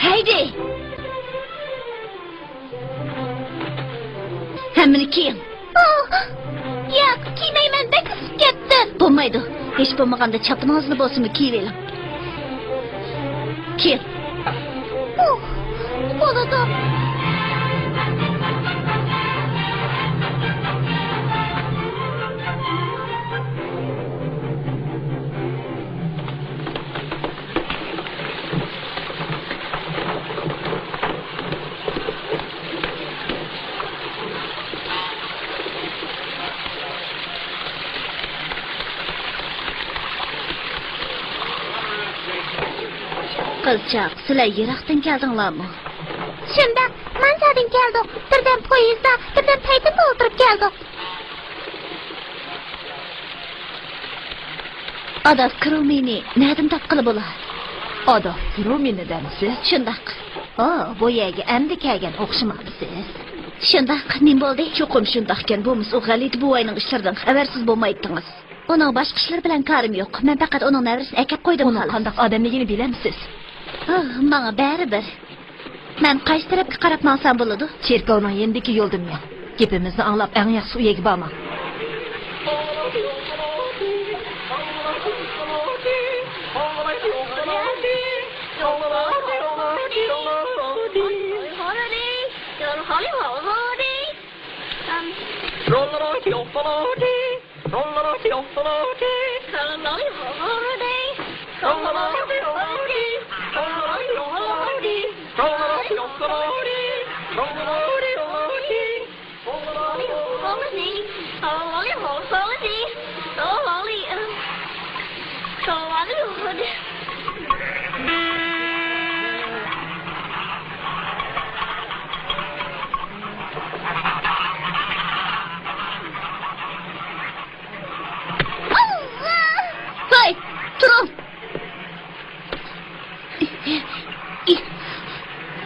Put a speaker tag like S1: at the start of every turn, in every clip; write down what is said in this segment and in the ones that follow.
S1: Haydi! Hemmini kiyin. Yo'q, kiymeyman, bek isib ketdi. Bo'lmaydi. Hech bo'lmaganda chapiningizning bo'lsin kiyib oling. Kiyin. Bo'ladi. Qizchaq, sizlar yiroqdan keldinglarmi? Shundoq, Mansadan keldik. Birdan poyezdda, birdan paytda o'tirib keldik. Adaf Krumini nereden topqili bo'ladi?
S2: Adaf Krumini demsiz?
S1: Shundoq. Bu yerga endi kelgan o'xshamabsiz. Shundoq, nim bo'ldi? Cho'qim shundoqkan, bo'lmasa u G'alit buvayning ishlaridan xabarsiz bo'lmaydingiz. Uning boshqa ishlar bilan karim yo'q. Men faqat uning navrisini akab qo'ydim.
S2: Uning qanday odamligini bilamsiz?
S1: Menga baribir. Men qaysi tarafga qarab mansam bo'ladi?
S2: Cherkovning yendiki yo'ldim men. Gapimizni anglab, eng yaxshi uyiga borma.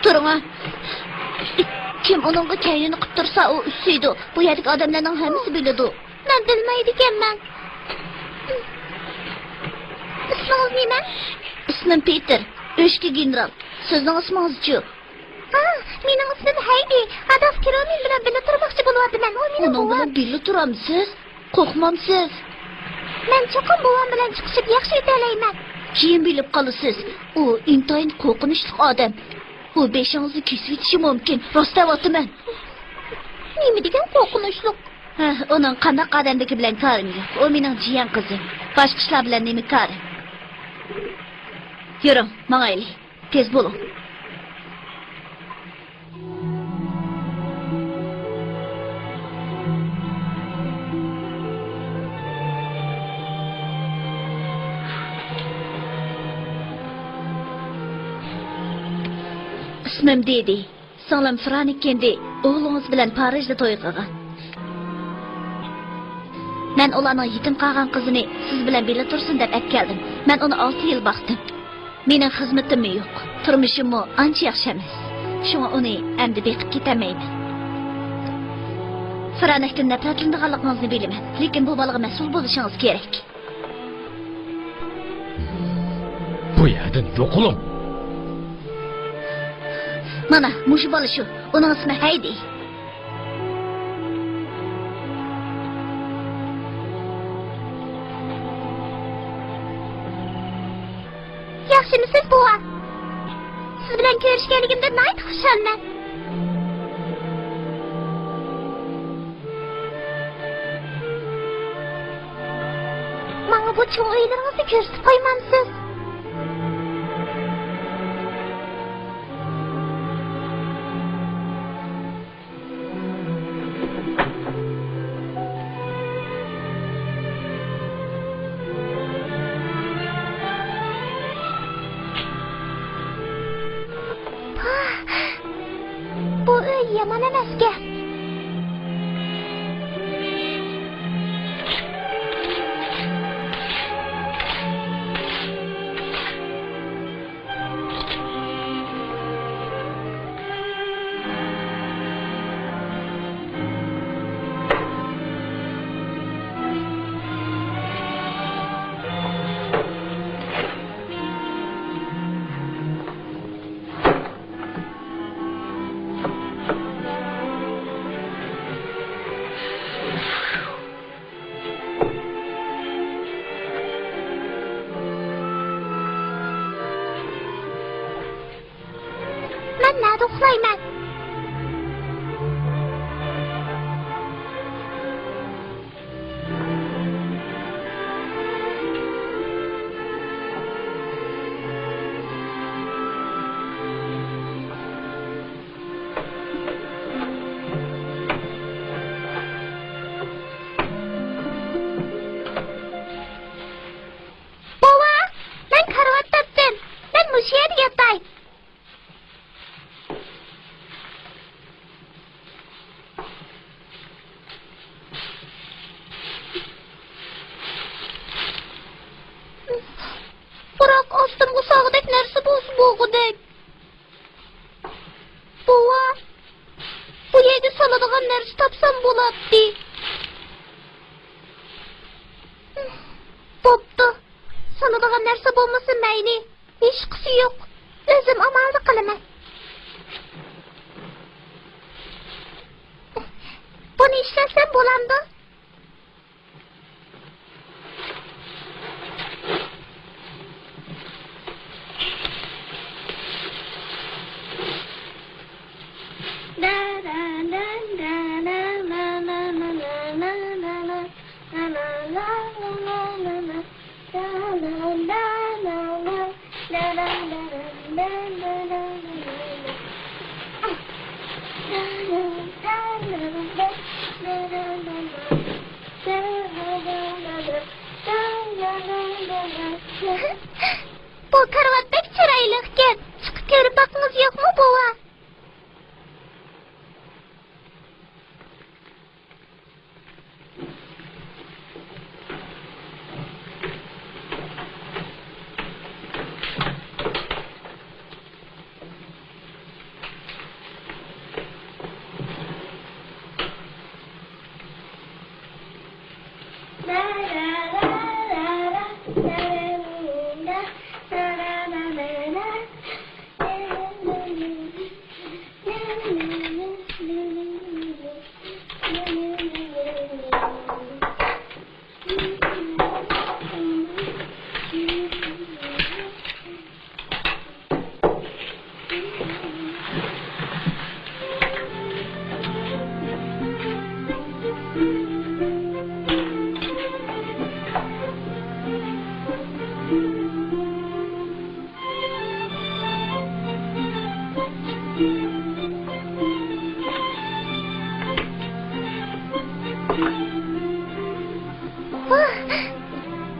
S1: Turun. Kim onunla kendini kıptırsa o üstüydü. Bu yerdeki adamların hepsi bilirdi. Ben bilmeydi ben. İsminiz ne ben? İsmim Peter. Öşki general. Sözün isminiz Cu. Benim ismim Heidi. Adaf Krumini bilen birlikte durmakçı buluyordu ben. O benim buvam. Onun bilen birlikte duramsız. Korkmamsız. Ben çokum buvam bilen çıkışıp yakşı öteleyim. Keyin bilip kalırsız. O intayin korkunçlu adam. Bu beşinizi kesip yetişi mümkün. Rostavatı ben. Neymi degen korkunçluk? Onun kandak adamdaki bilen karım yok. O benim cihan kızım. Başkışlar bilen neymi karım. Yürüm, bana eli. Tez bulun. İsmim dedi. Salam Franik kendi oğlunuz bilen Parij'de toy qilgan. Men ularning yetim qolgan qizini siz bilan birga tursin deb olib keldim. Men uni 6 yil boqdim. Mening xizmatim yo'q. Turmushim ancha yaxshi emas. Shunga uni endi beqib ketamayman. Franikdan nafratlanganligingizni bilaman, lekin bu bolaga mas'ul bo'lishingiz kerak.
S3: Bu yerdan yo'qolim.
S1: Mana, mushu bola shu. Uning ismi Heidi. Yaxshimisiz, buva? Siz bilan ko'rishganligimda nihoyat xursandman. Menga bu cho'ng uylaringizni ko'rsatib qo'ymamsiz? bu uy yomon emasga. Ben nerede uxlayman? Baba, ben karavot taptım. Ben muş yerda yatay. Bırak astım bu sağdaki neresi bozdu boğudek. Baba, bu yerde saladığın neresi tapsam buladı. Boptu. Saladığın neresi bulmasın meyli. Hiç kısı yok. Özüm amalda kılaman. Bunu işlesem bulamdı. Bu karavat pek çıraylıkken. Çıkıp görüp bakınız yok mu baba?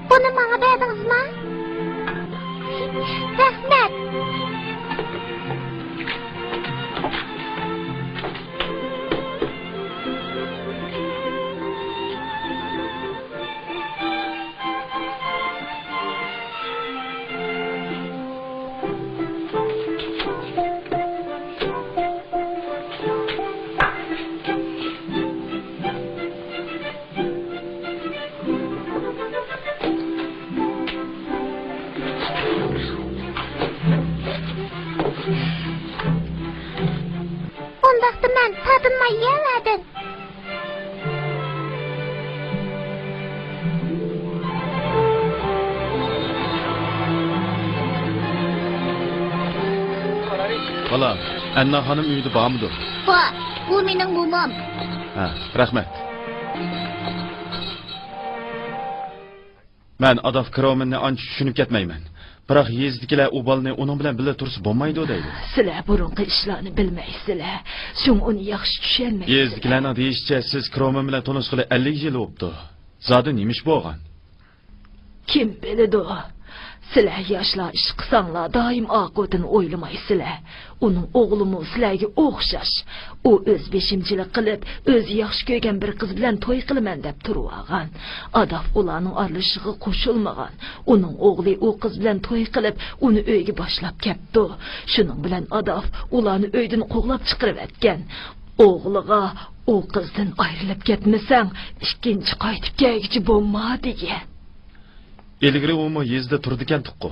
S1: Bunu bana verdiniz mi? Rahmet. Ondaqda mən tadınma yemədim.
S4: Balam, Anna hanım uyudu bağımıdır.
S1: Var, bu mening bobom.
S4: Ha, rahmet. Ben Adolf Kromenni ancha tushunib ketmayman. Biroq yezdikilar u bolani uning bilan birga tursa bo'lmaydi deydi.
S2: Sizlar burunqi ishlarni bilmaysizlar. So'ng uni yaxshi tushunmaysiz.
S4: Yezdikilarning deyishicha, siz Kromen bilan tanishg'ili 50 yil o'tdi. Zodi nemish bo'lgan?
S2: Kim biladi? Sizlar yoshlar ish qilsanglar doim oqibatini o'ylamaysizlar. Uning o'g'limi sizlarga o'xshash. U o'z beshimchilik qilib, o'zi yaxshi ko'rgan bir qiz bilan to'y qilaman deb turib. Adaf ularning aralishiga qo'shilmagan. Uning o'g'li u qiz bilan to'y qilib, uni uyga boshlab ketdi. Shuning bilan Adaf ularni uydan qo'g'lab chiqarib etgan. O'g'liga u qizdan ayrilib ketmasang, ikkinchi qaytib kelgichi bo'lma degan.
S4: Ilgari umi yezda turdikan tuqqu.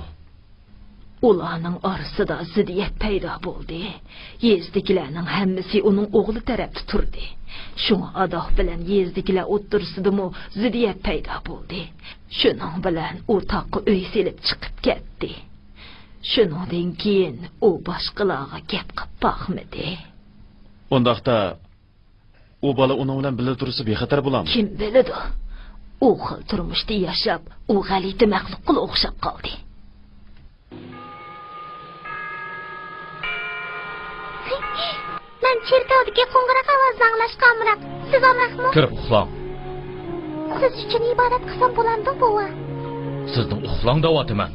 S2: Ularning orasida ziddiyat paydo bo'ldi. Yezdikilarning hammasi uning o'g'li tarafda turdi. Shunga Adoh bilan yezdikilar o'ttirsidimi ziddiyat paydo bo'ldi. Shuning bilan u taqqa uy selib chiqib ketdi. Shuningdan keyin u boshqalarga gap qilib boqmadi.
S4: Undaqda u bola uning bilan birga tursa bexatar bo'ladimi?
S2: Kim biladi? U xil turmushda yashab, u g'alati maxluqqa o'xshab qoldi.
S1: Men cherkovdagi qo'ng'iroq ovozini anglashga amroq. Siz amroqmi?
S3: Kirib uxlang.
S1: Siz uchun ibodat qilsam bo'ladimi, bova?
S3: Sizning uxlang deyapman.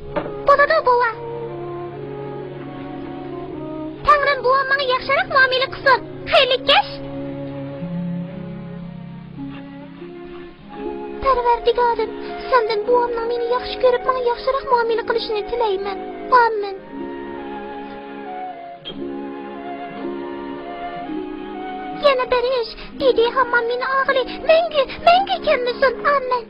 S1: Bo'ladi, bova. Tangrim buvam menga yaxshiroq muomala qilsin. Xayrli kech. Parvardigorim, sendan buvamning meni yaxshi ko'rib, menga yaxshiroq muomala qilishini tilayman. Amin. Yana bir ish, dedi hammam meni og'li, menga kelmasin. Amin.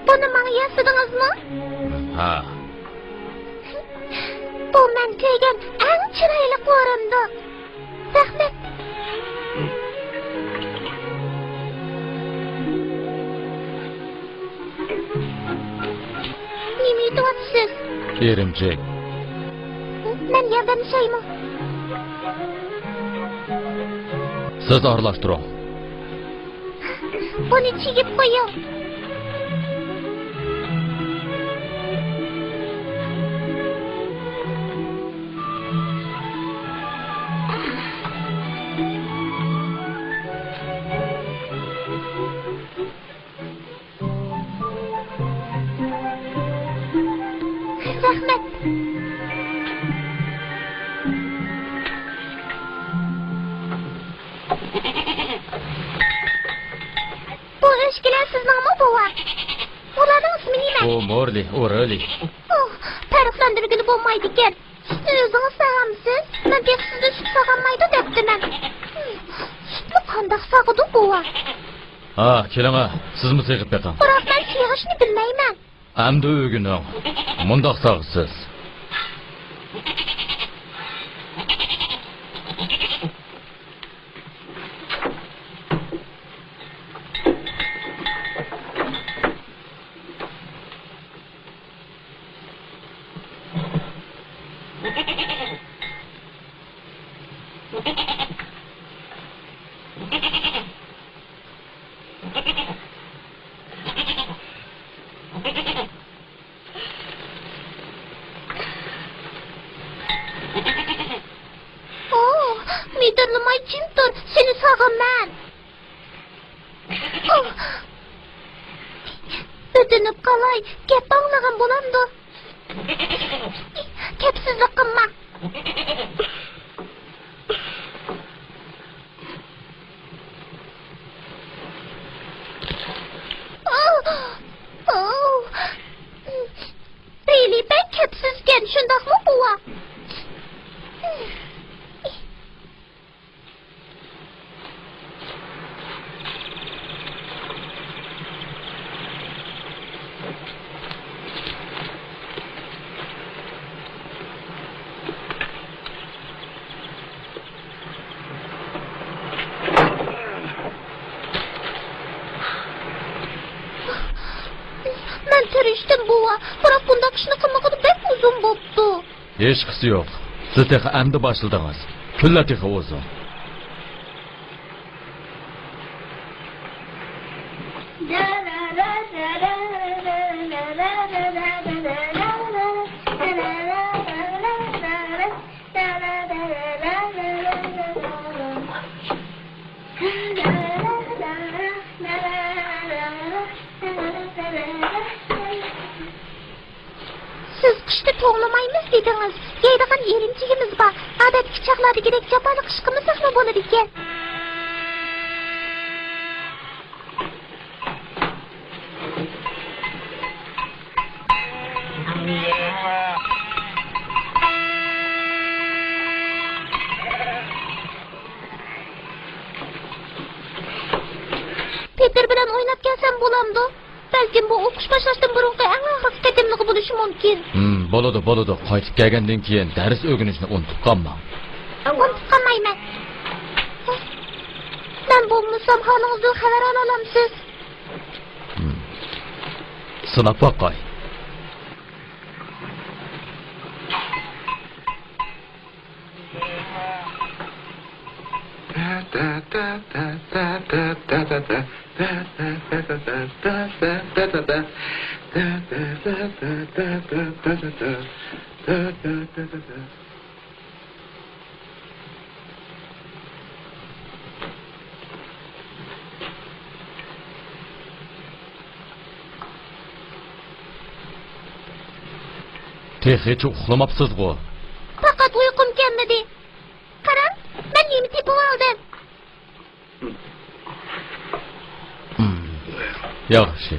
S1: Bunu menga yasadingizmi?
S3: Ha.
S1: Bu men ko'rgan eng chiroyli o'rindiq. Rahmat. Nima aytyapsiz?
S3: Erimchek.
S1: Men yordamlashaymi?
S3: Siz aralashtiring.
S1: Buni chigib qo'ying. Rahmat. Bu eshkilar sizningmi, bova? Ularning ismi nima?
S3: O Morli, O'rali.
S1: Oh, ta'riflantirgili bo'lmaydi ekan. O'zingiz sag'amsiz? Men tek sizda sut sag'anmaydi debdiman. Sutni qandoq sag'idi, bova?
S3: Ha, keling, sizmi seg'ib beqing.
S1: Biroq men seg'ishni bilmayman.
S3: Amdi o'gining. Mundoq sag'siz.
S1: Oh, midirlamay jim tur, seni sog'inman. Oh. O'tinib qolay, gap anglagan bo'lamdi. Kapsizlik qilma. Oh. Really bad kapsizgan, shundaqmi, bova? ishni qilmag'ida bek uzun bo'pti.
S3: Hech qisi yo'q. Siz texa amdi boshladingiz. Kunlar texa o'zim.
S1: Siz qishda to'g'lamaymiz dedingiz. Yeydigan erinchigimiz bor. Odatki chaqladigidek jaboli qish qilmasaqmi bo'ladi ekan. Peter bilan o'ynab kelsam bo'lamdi. Balkim bu o'qish boshlashdan burungi eng oxirgi qatimligi bo'lishi mumkin.
S3: Bo'ladi. Qaytib kelgandan keyin dars o'rganishni unutib qolmang.
S1: Unutib qolmayman. Men bo'lmasam holingizdan xabar ola olamsiz.
S3: Sinab boqay. Hiç uxlamabsizmi?
S1: Faqat uyqum kelmadi. Qarang, men yemi tepib oldim.
S3: Yaxshi.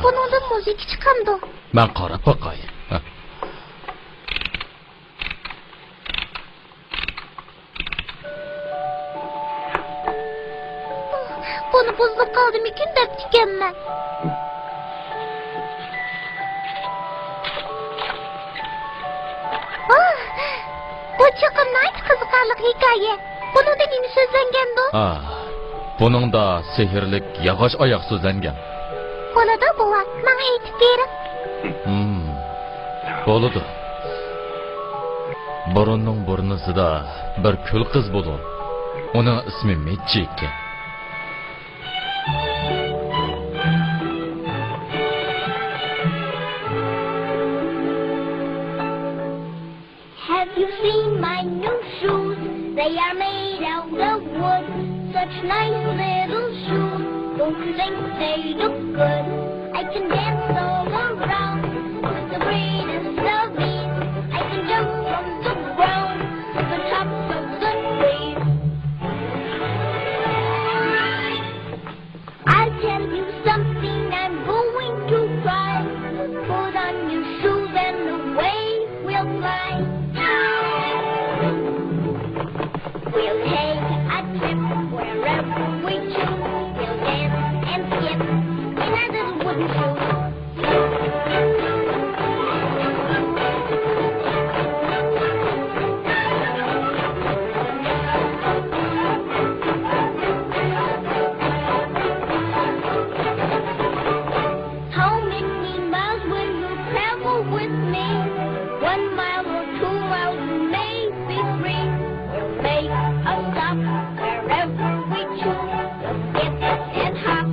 S1: Bundan muzika chiqamdi.
S3: Men qarab boqay.
S1: Buni buzib qoldimikin deb tikanman. Bu chiqimdan qiziqarli hikoya. Buningda nima so'zlangandi?
S3: Buningda sehrlik yog'och oyoq so'zlangan.
S1: Bo'ladi buva, menga aytib bering.
S3: Bo'ladi. Burunning burnusida bir kul qiz bo'ldi. Uning ismi Mitchi ekan.
S1: Have you seen my new shoes? They are made out of wood. Such nice little shoes. Don't think they look good? I can dance all around with the greatest of ease. I can jump from the ground to the tops of the trees. I'll tell you something, I'm going to try. Put on your shoes and away we'll fly. We'll take a trip wherever we choose. We'll dance and skip in our little wooden shoes. How many miles will you travel with me? 1 mile or 2 miles, maybe 3. We'll make a stop wherever we choose. We'll skip and hop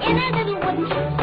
S1: in our little wooden shoes.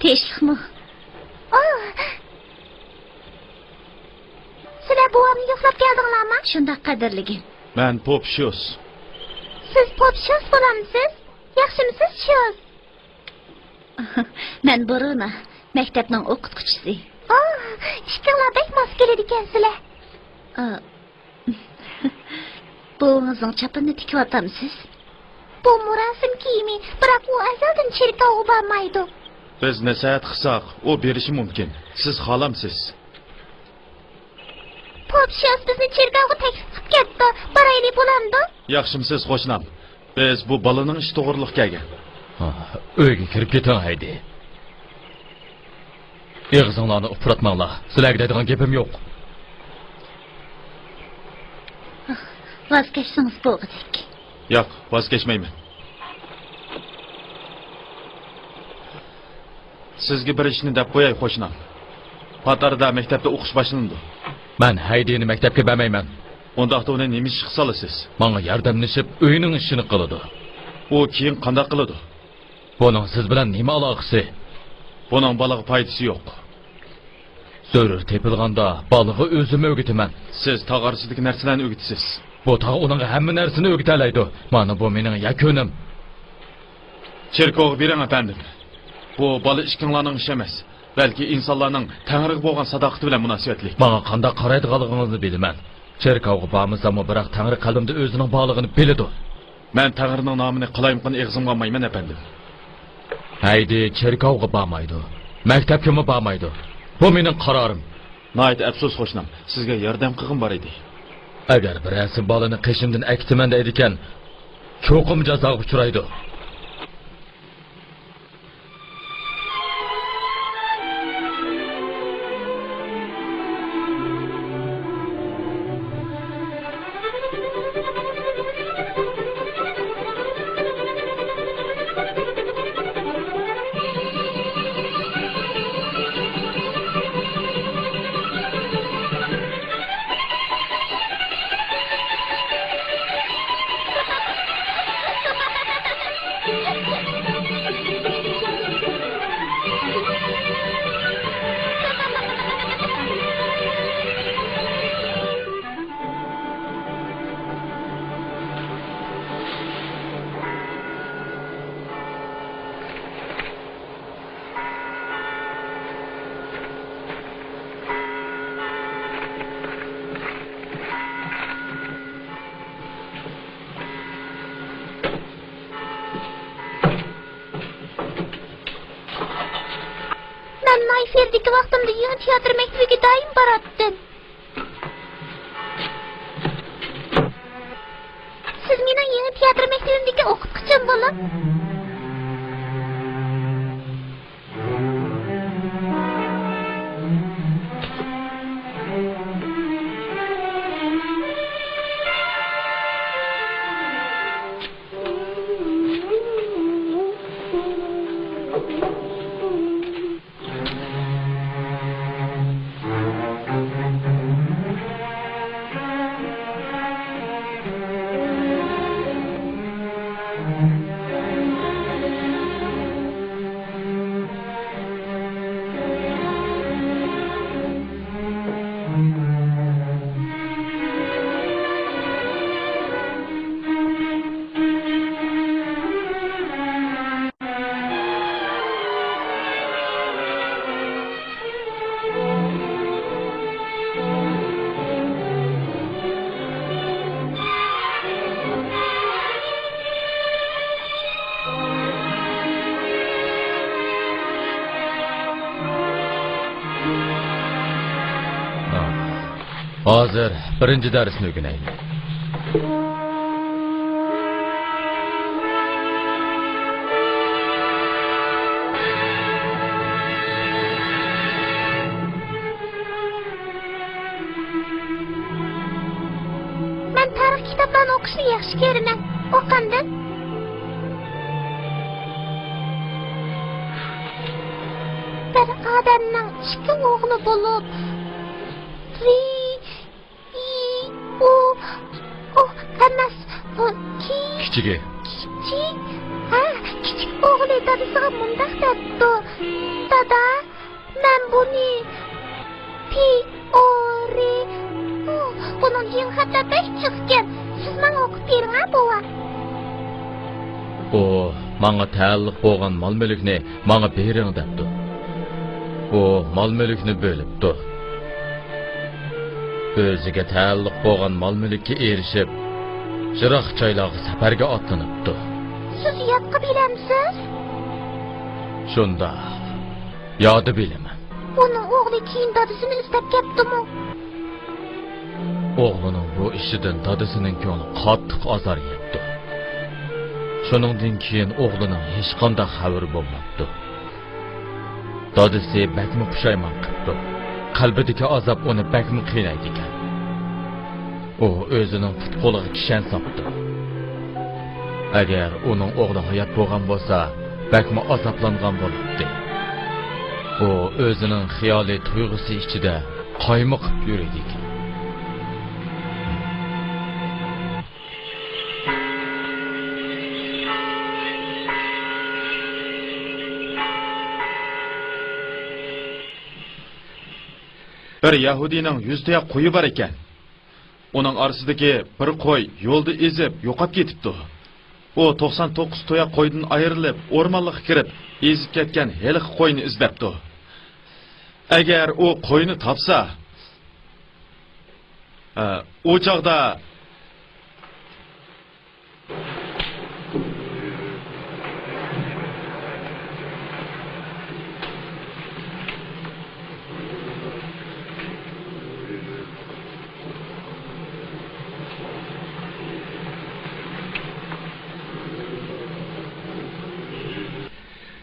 S1: Teşlikmi? Sizler buvamni yo'qlab keldinglarmi? Shundoq qadrligim.
S4: Ben Popşios.
S1: Siz Popşios bo'lamisiz? Yaxshimisiz, Shios? Men Boruna, maktabning o'qituvchisi. Ishqinglar bek mos keladi ekansizlar. Buvingizning chapini tikyaptamisiz? Bu murasim kiyimi, biroq u azaldan cherkovga bormaydi.
S4: Biz nasihat qilsak, o berishi mumkin. Siz xohlamsiz.
S1: Popşios bizni cherkovga taklif qilib ketdi. Boraylik bo'lamdi?
S4: Yaxshimisiz qo'shnam? Biz bu balaning ishi to'g'riliq kelgan.
S3: Uyga kirib keting haydi. Eg'zinglarni upuratmanglar. Sizlarga deydigan gapim yo'q.
S1: Vaz kechsangiz bo'lg'idek.
S4: Yo'q, voz kechmayman. Sizga bir ishni deb qo'yay qo'shnam. Patarda maktabda o'qish boshlandi.
S3: Men haydini maktabga bermayman.
S4: Undaqda uni nima ish qilsa olasiz?
S3: Menga yordamlashib uyning ishini qiladi.
S4: U keyin qanday qiladi?
S3: Buning siz bilan nima aloqasi?
S4: Buning balaga foydasi yo'q.
S3: Zarur tepilganda balığı o'zim o'gitaman.
S4: Siz tog'arsidagi narsalarni o'gitasiz.
S3: Bu tog' uning hamma narsani o'gitalaydi. Mana bu mening yakunim.
S4: Cherkovga bering efendim. Bu bola ishkinglarning ishi emas, balki insonlarning Tangriga bo'lgan sadoqati bilan munosabatlik.
S3: Menga qanday qaraydiganligingizni bilaman. Cherkovga bormasam, biroq Tangri qalbimda o'zining borlig'ini biladi.
S4: Men Tangrining nomini qilayimqin eg'zimga olmayman efendim.
S3: Haydi cherkovga bormaydi. Maktabga mi bormaydi? Bu mening qarorim.
S4: Nayt afsus qo'shnam, sizga yordam qilg'im bor edi.
S3: Agar birasi bolani qishimdan aktiman deydi ekan, cho'qim jazoga uchraydi.
S1: Mayferdagi vaqtimda yangi teatr maktabiga doim boratdim. Siz mening yangi teatr maktabimdagi o'qituvchim bo'lib,
S3: Hozir birinchi darsni o'rganaylik.
S1: men tarix kitoblarini o'qishni yaxshi ko'raman. O'qandim. Bir odamning ikki o'g'li bo'lib, emas,
S3: Kichigi.
S1: ha, Kichik o'g'li dadasiga mundaq debdi. Dada, men buni Pi-ori. Bunun keyin xatlar bek chiqqan. Siz menga o'qib bering, bova.
S3: O, manga taalluq bo'lgan mol-mulkni manga bering debdi. O, mol-mulkni bo'libdi. O'ziga taalluq bo'lgan mol-mulkka erishib, jiroq joylarga safarga otlanibdi.
S1: Siz yodqa bilamsiz?
S3: Shunda, yodi bilaman.
S1: Onun o'g'li keyin dadasini istab ketdimi?
S3: O'g'lining bu ishidan dadasining ko'ngli qattiq azor yetdi. Shuningdan keyin o'g'lining hech qanday xabari bo'lmadi. Dadasi bakmi pushaymon qildi. Qalbidagi azob uni bakmi qiynaydi ekan. U o'zining put-qo'liga kishan sopdi. Agar uning o'g'li hayot bo'lgan bo'lsa, bakmi azoblangan bo'lardi. U o'zining xiyoliy tuyg'usi ichida qaymoqib yuradi ekan.
S4: Bir Yahudining 100 ta qo'yi bor ekan. Uning orasidagi bir qo'y yo'lda ezib yo'qab ketibdi. O 99 to'ya qo'ydan ayrilib, o'rmonlikka kirib, ezib ketgan heliq qo'yni izlabdi. Agar u qo'yni topsa, o chaqda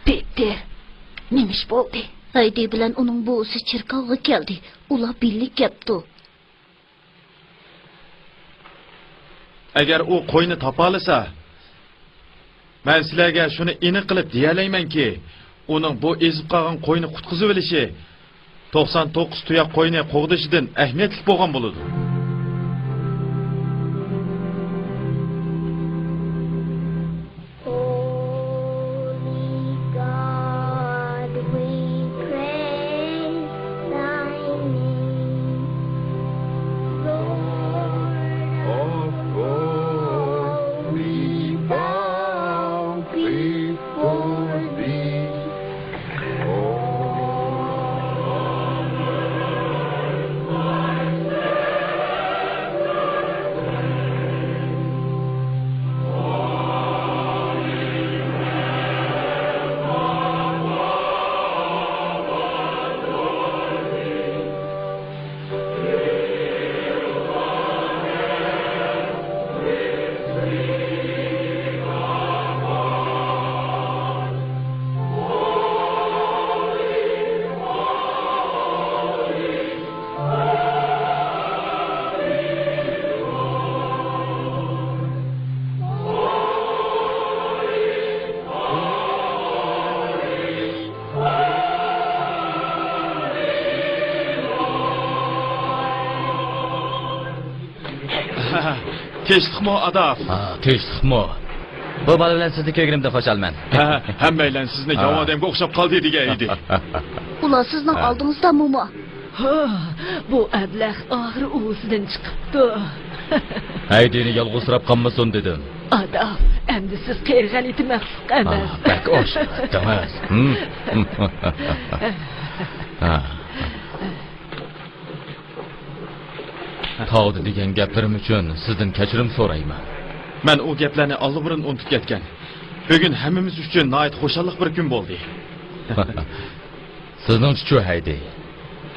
S2: Peter, nima ish bo'ldi?
S1: Haydi bilan uning buvisi chirkovga keldi. Ular birlik ketdi.
S4: agar u qo'yni topa olsa, men sizlarga shuni aniq qilib deyalaymanki, uning bu ezib qolgan qo'yni qutqizib olishi 99 tuya qo'yni qo'g'dishidan ahamiyatli bo'lgan bo'ladi. Teştikmi Adaf?
S3: Teştikmi. Bu bola bilan sizni ko'nglimda xo'shalman.
S4: Hammaylar sizni yomon odamga o'xshab qoldi degan edi.
S1: Ular sizning oldingizda-mi?
S2: Ha, bu ablah og'ir o'zidan chiqibdi.
S3: Haydini yolg'izrab qolmasin dedim.
S2: Adaf, endi siz qilgan iti mahsuq emas.
S3: Bak o'xshatmas. Tog'di degan gaplarim uchun sizdan kechirim so'rayman.
S4: Men u gaplarni allburun unutib ketgan. Bugun hammamiz uchun nihoyat xo'shallik bir kun bo'ldi.
S3: Sizning-chi haydi?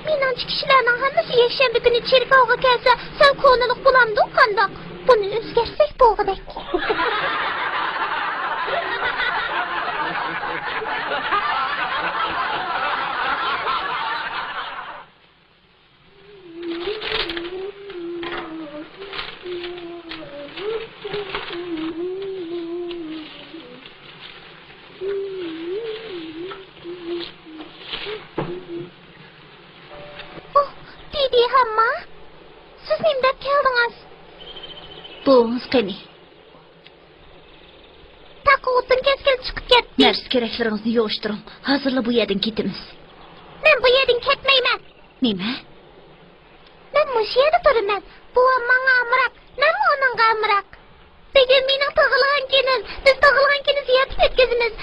S1: Meningcha kishilarning hammasi yakshanba kuni cherkovga kelsa, sal ko'ngilliq bo'lamdi qandoq? Buni o'zgarsak bo'lg'idek. Hamma, siz nimda keldingiz? Bo'g'ingiz qani? Taquvdan keskil chiqib Nersi keraklarıngizni yig'ishtiring. Hozirla bu yerdan ketamiz. Men bu yerdan ketmayman. Nima? Men mush yerda turaman. Buvam menga amroq, men onunga amroq. Bugun mening tug'ilgan kunim. Biz tug'ilgan kunni ziyarət etkazamiz.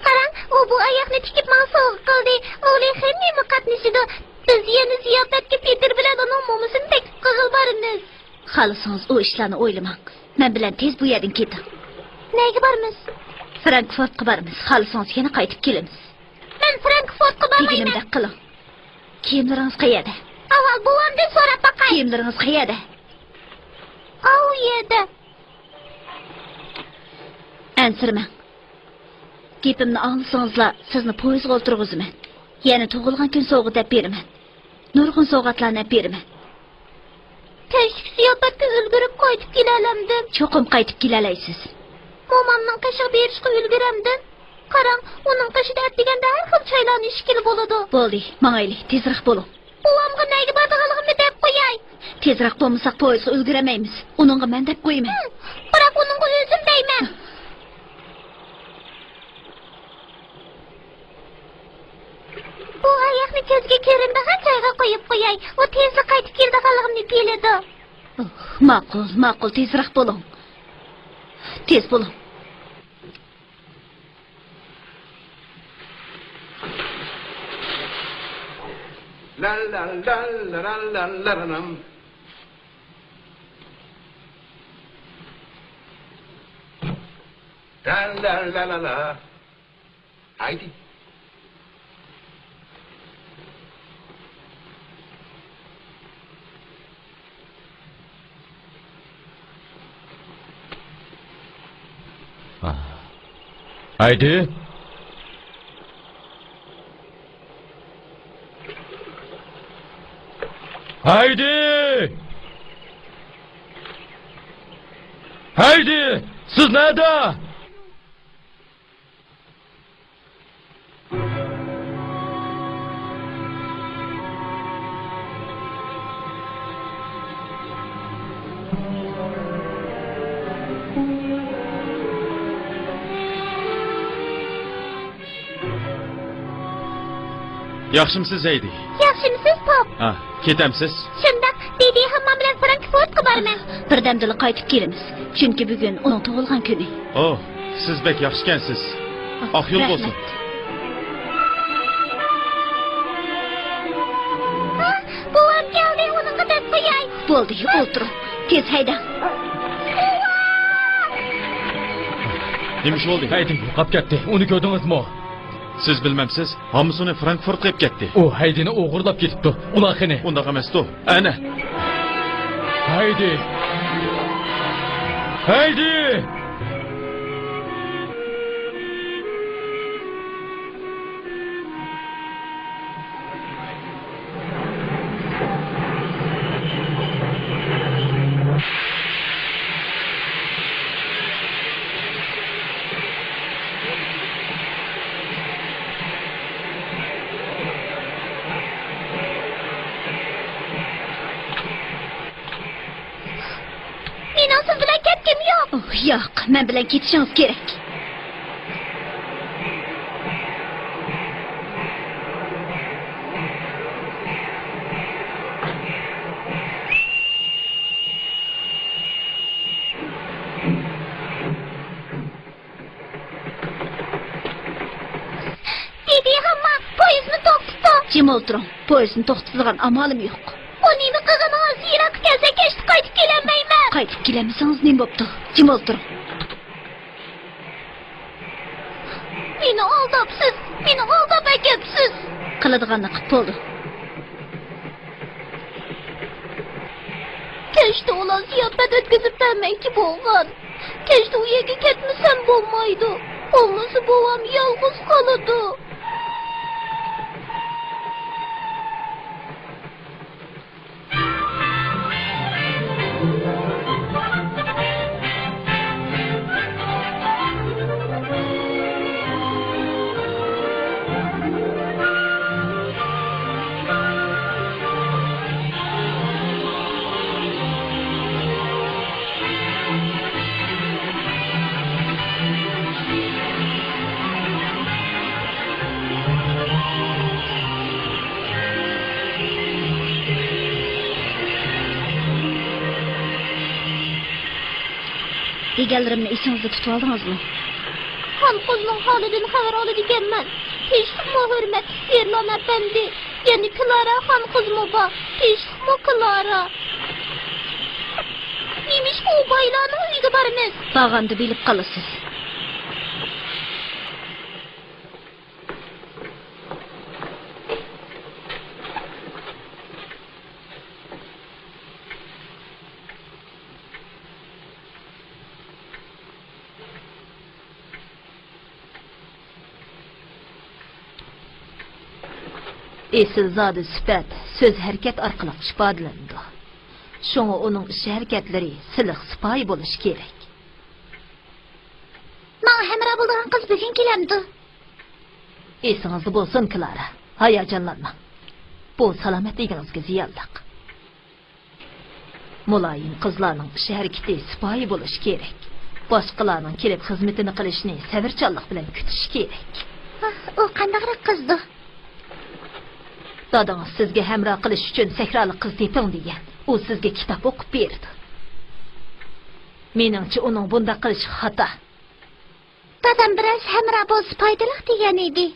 S1: Qarang, u bu oyoqni tikib men sovg'a qildi. O'g'li hamma qatnashidi. Biz yana ziyofatga Peter bilan uning mo'misini taklif qilib boramiz. Xolisingiz u ishlarni o'ylamang. Men bilan tez bu yerdan keting. Nega boramiz? Frankfurtga boramiz. Xolisingiz yana qaytib kelamiz. Men Frankfurtga bormayman. Deganimda qiling. Kiyimlaringiz qayerda? Avval buvamdan so'rab boqay. Kiyimlaringiz qayerda? U yerda. Ansirmang. Gapimni anglasangizlar, sizni poyezdga o'tirg'izaman. Yana tug'ilgan kun sovg'a deb beraman. Nurg'un sovg'atlarni beraman. Tashqi ziyofatga ulgurib qaytib kelalamdim. Cho'qim qaytib kelalaysiz. Momamning qishiga berishga ulguramdim. Qarang, uning qishida deganda har xil chaylarni ishkil bo'ladi. Bo'ldi, mangayli, tezroq bo'ling. Buvamga nega borganligimni deb qo'yay. Tezroq bo'lmasak poyezdga ulguramaymiz. Uningga men deb qo'yman. Biroq uningga o'zim deyman. Bu oyoqni ko'zga ko'rinmagan joyga qo'yib qo'yay. U tezda qaytib kelganligimni biladi. Ma'qul, tezroq bo'ling. Tez bo'ling.
S5: La la la la la la la la. La la la la la. Haydi.
S3: Haydi. Haydi. Haydi. Siz nerede?
S4: Yaxshimisiz Zeydi?
S1: Yaxshimisiz, pop?
S4: Ha, ketamsiz?
S1: Shundoq, dedi hammam bilan Frankfurtga boraman. Birdamdila qaytib kelamiz. Chunki bugun uning tug'ilgan kuni.
S4: Oh, siz bek yaxshikansiz. Oq yo'l bo'lsin.
S1: Buvam keldi, uningga deb qo'yay. Bo'ldi, o'tir. Tez haydang.
S4: Nima ish bo'ldi?
S3: Hayding, qolib ketdi. Uni ko'rdingizmi?
S4: Siz bilmamsiz, hammasini Frankfurt qilib ketdi.
S3: U haydini o'g'irlab ketibdi. Ular qani?
S4: Undaqa emas-ku. Ana.
S3: Haydi. Haydi.
S1: Yo'q, men bilan ketishingiz kerak. Dedi hamma poyezdni to'xtatdi. Jim o'tiring. Poyezdni to'xtatadigan amalim yo'q. Uning qilganingiz yiroq kelsa kechdi qaytib kelolmayman. Qaytib kelamisangiz nima bo'pti? Jim o'tiring. Meni aldabsiz. Meni aldab ekansiz. Qiladiganni qilib bo'ldi. Kechdi ular ziyofat o'tkazib bermoqchi bo'lgan. Kechdi u yerga ketmasam bo'lmaydi. Bo'lmasa bovam yolg'iz qoladi. Deganlarimni esingizda tutib oldingizmi? Xon qizning holidan xabar oladi ekanman. Peshtiqmo hurmat, Erlon apandi. Ya'ni Klara xon qizmi bor? Peshtiqmo Klara. Nimish bu baylarning uyiga boramiz. Bag'anda bilib qolasiz. Esilzade sifat söz hərəkət arqılıq ifadələndi. Şoňa onun iş hərəkətləri siliq sipayi boluş kerak. Maňa hemra bolgan kız bugün kelemdi. Esingizde bolsun Klara, hayajanlanma. Bu salamatligingizga ziyonliq. Mulayim qizlarning ish harakati sipayi boluş kerak. Boshqalarning kelib xizmatini qilishni sabrchanlik bilan kutish kerak. O qandaqroq qizdi? Dadаңыз sizga hamroh qilish uchun sahroli qiz teping degan. U sizga kitob o'qib berdi. Meningcha uning bunda qilishi xato. Dadam biroz hamroh bo'lsa foydali degan edi.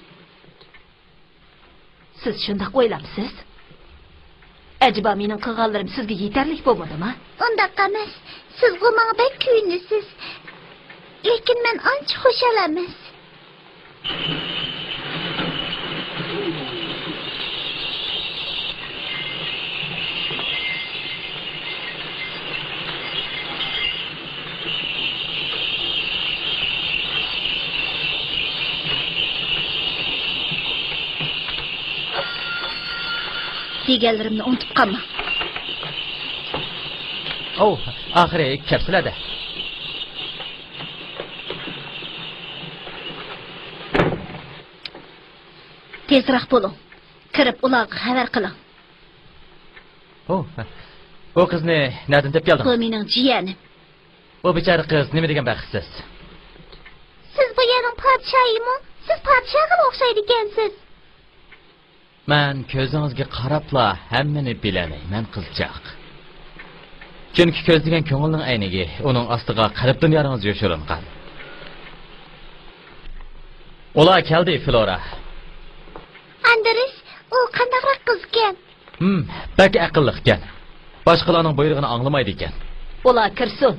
S1: Siz shunday o'ylamsiz? Acaba mening qilganlarim sizga yetarli bo'lmadimi? Undaq emas. Siz menga bek kuyinisiz. Lekin men ancha xushal emas. Deganlarimni unutib qolma.
S3: Oxiri kapsilada.
S1: Tezroq bo'ling. Kirib ularga xabar qiling.
S3: O qizni nereden tepib kelding?
S1: Bu mening jiyanim.
S3: O bechora qiz nima degan baxtsiz?
S1: Siz bu yerning podshoyimi? Siz podshoga o'xshaydi ekansiz.
S3: Men ko'zingizga qarabla hammani bilaman qizchaq. Chunki ko'z degan ko'ngilning aynigi, uning ostiga qalb dunyoingiz yoshiringan. Ular keldi, Flora.
S1: Andres, u qandaqroq qiz ekan?
S3: Bak aqlli ekan. Boshqalarning buyrug'ini anglamaydi ekan.
S2: Ular kirsin.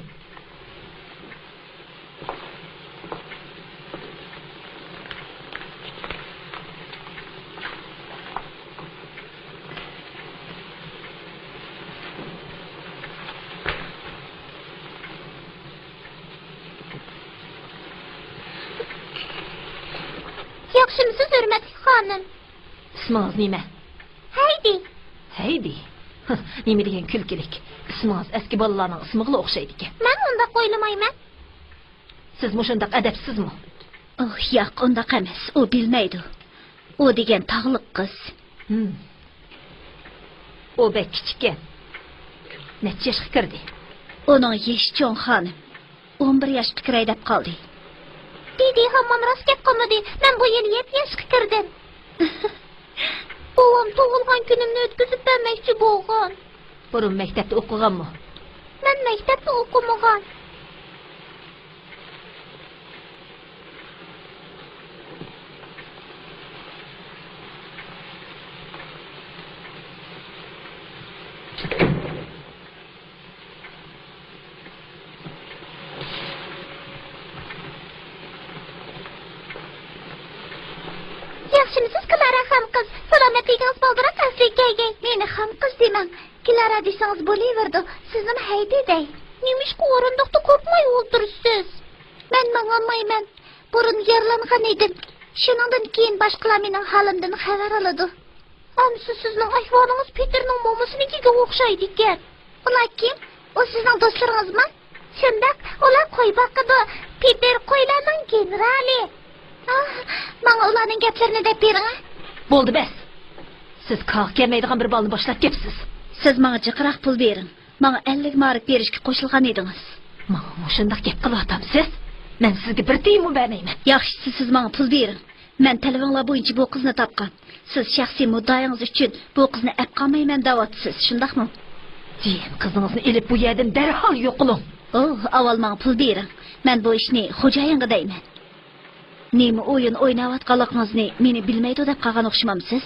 S1: Yaxshimisiz, hurmatli xonim?
S2: İsmingiz nima?
S1: Haydi.
S2: Haydi. Nima degan kulkilik. İsmingiz eski bolalarning ismiga o'xshaydi ekan.
S1: Men undaq o'ylamayman.
S2: Siz mushundaq adabsizmi?
S1: Yo'q, undaq emas. U bilmaydi. U degan tog'liq qiz.
S2: O bek kichikkan. Necha yoshga kirdi?
S1: Uning yoshi cho'ng xonim. 11 yoshga kiray deb qoldi. Dedi, hamon rost gap qilmadi. Men bu yil 7 yoshga kirdim. Buvim tug'ilgan kunimni o'tkazib bermoqchi bo'lgan.
S2: Burun maktabda o'qiganmi?
S1: Men maktabda o'qimagan. Yaxshimisiz, Klara ham qiz? Salomatligingiz boldiroq Afrikaga. Meni ham qiz demang. Klara desangiz bo'laverdi. Sizni haydi dey. Nimishqa o'rindiqda qo'rqmay o'ltirsiz? Men mangolmayman. Burun yerlangan edim. Shuningdan keyin boshqalar mening holimdan xabar oladi. Ammo sizning ahvolingiz Peterning momasinikiga o'xshaydi ekan. Ular kim? O sizning do'stlaringizmi? Shundoq, ular qo'y boqadi. Peter qo'ylarning generali. Bana ularning gaplarini deb bering.
S2: Bo'ldi bas. Siz qalq kelmaydigan bir balni boshlab kepsiz.
S1: Siz menga jiqroq pul bering. Menga 50 mark berishga qo'shilgan edingiz.
S2: Menga shunday gap qilyapsiz. Men sizga bir tiyinmi bermayman.
S1: Yaxshisi, siz menga pul bering. Men telefonlar bo'yicha bu qizni topgan. Siz shaxsiy muddaoyingiz uchun bu qizni olib qolmayman deyapsiz, shundaqmi?
S2: Jiyan qizingizni elib bu yerdan darhol yo'q qiling.
S1: Oh, avval menga pul bering. Men bu ishni xo'jayinga deyman. Nima o'yin o'ynayotganligingizni meni bilmaydi deb qolgan o'xshamamsiz?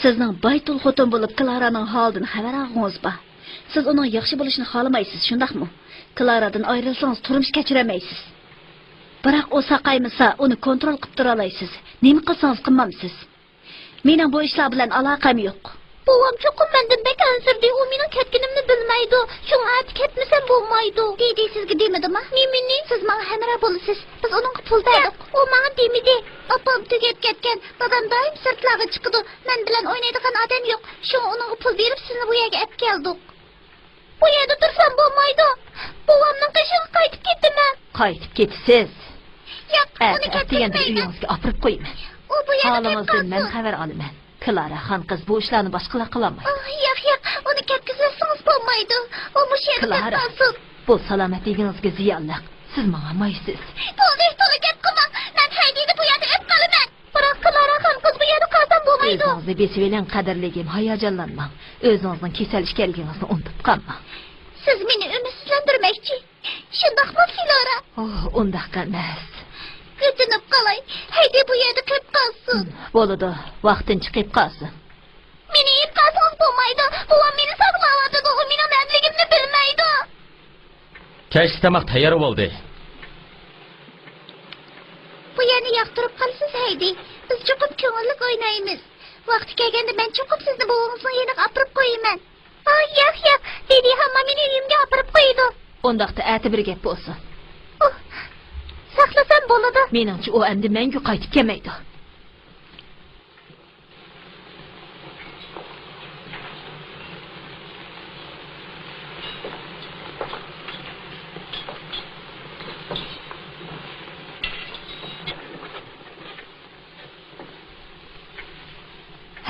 S1: Sizning baytul xotin bo'lib Klaraning holidan xabar olgangiz bor. Siz uning yaxshi bo'lishini xohlamaysiz, shundaqmi? Klaradan ayrilsangiz turmush kechiramaysiz. Biroq o saqaymasa, uni kontrol qilib tura olasiz. Nima qilsangiz qilmamsiz. Mening bu ishlar bilan aloqam yo'q. Bovam cho'qim mendan bek ansirdi. U mening ketganimni bilmaydi. Shunga ayt ketmasam bo'lmaydi. Deydi sizga demadimi? Meni siz menga hamroh bo'lasiz. Biz uning pul berdik. U menga demidi. Opam tugab ketgan. Dadam doim sirtlarga chiqdi. Men bilan o'ynaydigan odam yo'q. Shunga uning pul berib sizni bu yerga olib keldik. Bu yerda tursam bo'lmaydi. Bovamning qishiga qaytib ketdiman. Qaytib ketasiz. Yo'q, uni ketganda uyingizga olib qo'yman. U bu yerda qolsin. Men xabar olaman. Klara xon qiz bu ishlarni boshqalar qila olmaydi. Yo'q, uni ketkizsangiz bo'lmaydi. U mush yerda qolsin. Bu salomatligingizga ziyonli. Siz menga olmaysiz. To'g'ri ketqima. Men haydini bu yerda olib qolaman. Biroq Klara xon qiz bu yerda qolsam bo'lmaydi. O'zingizni besiveling qadrligim, hayajonlanmang. O'zingizning kasal ekanligingizni unutib qolmang. Siz meni umidsizlantirmoqchi. Shundaqmi, Klara? Undaq emas. O'tinib qolay. Haydi bu yerda qolib qolsin. Bo'ladi, vaqtin chiqib qolsin. Meni yeb qolsangiz bo'lmaydi. Buvam meni saqlayotdi. U mening nerligimni bilmaydi.
S3: Kechki tomoq tayyor bo'ldi.
S1: Bu yerni yoqtirib qolsiz, Haydi. Biz cho'qib ko'ngillik o'ynaymiz. Vaqti kelganda men cho'qib sizni buvingizning yeniga olib qo'yaman. Yo'q. Dedi hamma meni uyimga olib qo'ydi. Undaqda ati bir gap bo'lsin. Saqlasam bo'ladi. Meningcha u endi menga qaytib kelmaydi.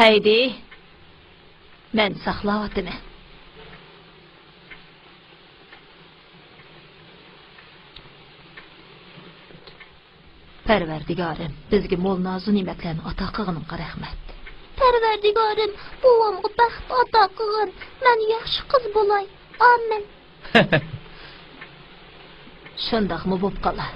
S1: Haydi. Men saqlayapman. Parvardigorim, bizga mo'l nozu ne'matlarni ato qilganingga rahmat. Parvardigorim, buvamga baxt ato qilgin. Men yaxshi qiz bo'lay. Amin. Shundaqmi bo'lib qolar.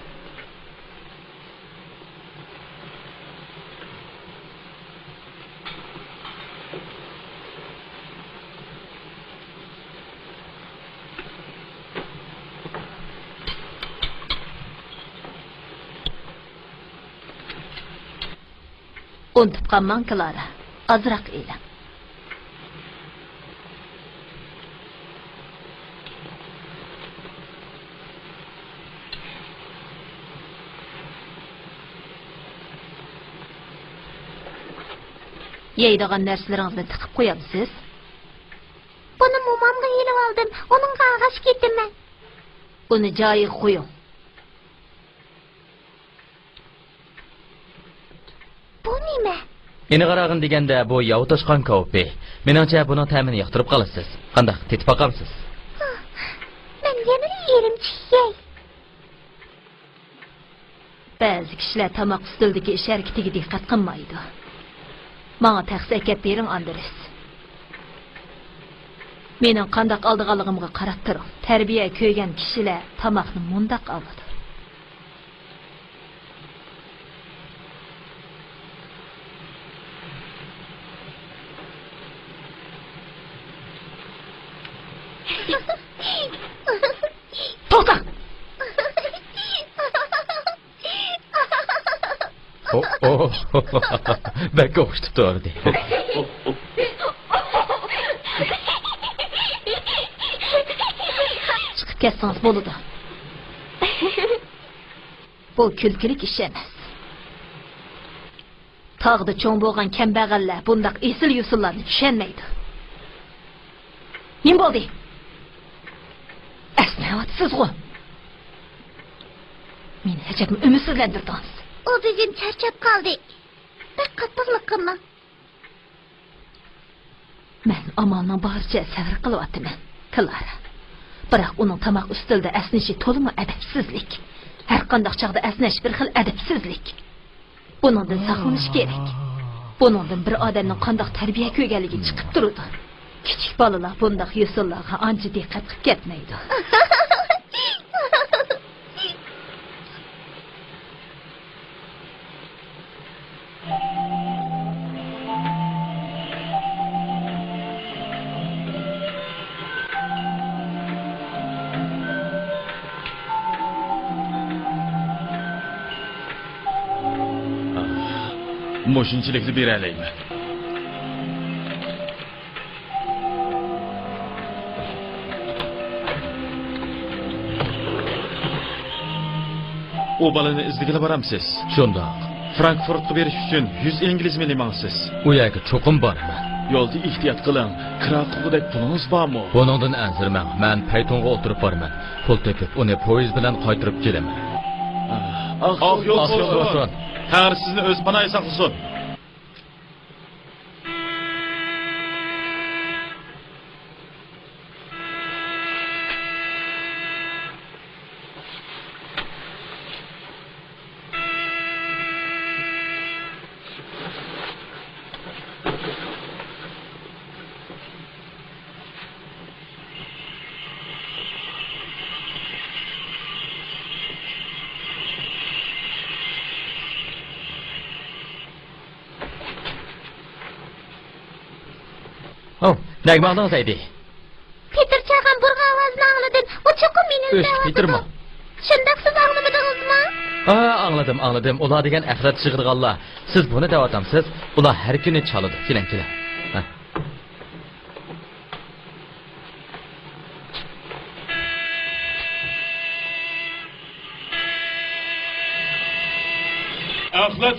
S1: Unutib qolmang, Klara. Azroq e'lam. Yeydigan narsalaringizni tiqib qo'yamsiz? Buni momamga yelib oldim. Uning qag'ash ketdim. Uni joyiga qo'ying.
S3: Meni qarag'in deganda bu yov toshqon ko'pi. Meningcha buni ta'mini yoqtirib qolasiz. Qanday tetib boqamsiz?
S1: Men yana yerim chiyay. Ba'zi kishilar tomoq ustidagi ish harakatiga diqqat qilmaydi. Menga taqsi akab bering, Andres. Mening qanday oldiganligimga qarab turing. Tarbiya ko'rgan kishilar tomoqni mundaq oladi.
S2: To'xta!
S3: Bekka o'xshitib turdi.
S2: Chiqib ketsangiz bo'ladi. Bu kulkilik ish emas. Tog'da cho'ng bo'lgan kambag'allar bundaq esil yusullarni tushunmaydi. Nima bo'ldi? Esnayapsizmi? Meni hecham umidsizlantirdingiz.
S1: O bugun charchab qoldik. Bir qattiqlik qilma.
S2: Men amalning boricha sabr qilyapman, Klara. Biroq uning tomoq ustida asnishi to'liq adabsizlik. Har qanday chog'da asnash bir xil adabsizlik. Buningdan saqlanish kerak. Buningdan bir odamning qanday tarbiya ko'rganligi chiqib turadi. Kichik bolalar bundaq yusullarga ancha diqqat qilib ketmaydi.
S4: moşunchilikni beralayman. O balani izligila boramsiz.
S3: Shundoq.
S4: Frankfurtga berish uchun 100 ingliz mili mangsiz.
S3: U yerga cho'qim boraman.
S4: Yo'lda ehtiyot qiling. Krakowdek pulingiz bormi?
S3: Buningdan anzirman. Men Paytonga o'tirib boraman. Pul topib, uni poyezd bilan qaytarib kelaman.
S4: Ah, yo'q
S3: bo'lsin.
S4: bo'lsin. Tangri sizni o'z panohiga saqlasin.
S3: Oh, nagmaqdingiz aydi.
S1: Peter chaqan burg'a ovozni angladim. U cho'qim meni
S3: O'sh, Petermi?
S1: Shundoq siz anglamadingizmi?
S3: Anladım. Ular degan axlat chig'irganlar. Siz buni da'vatamsiz. Ular har kuni chaladi. Keling. Ha.
S4: Axlat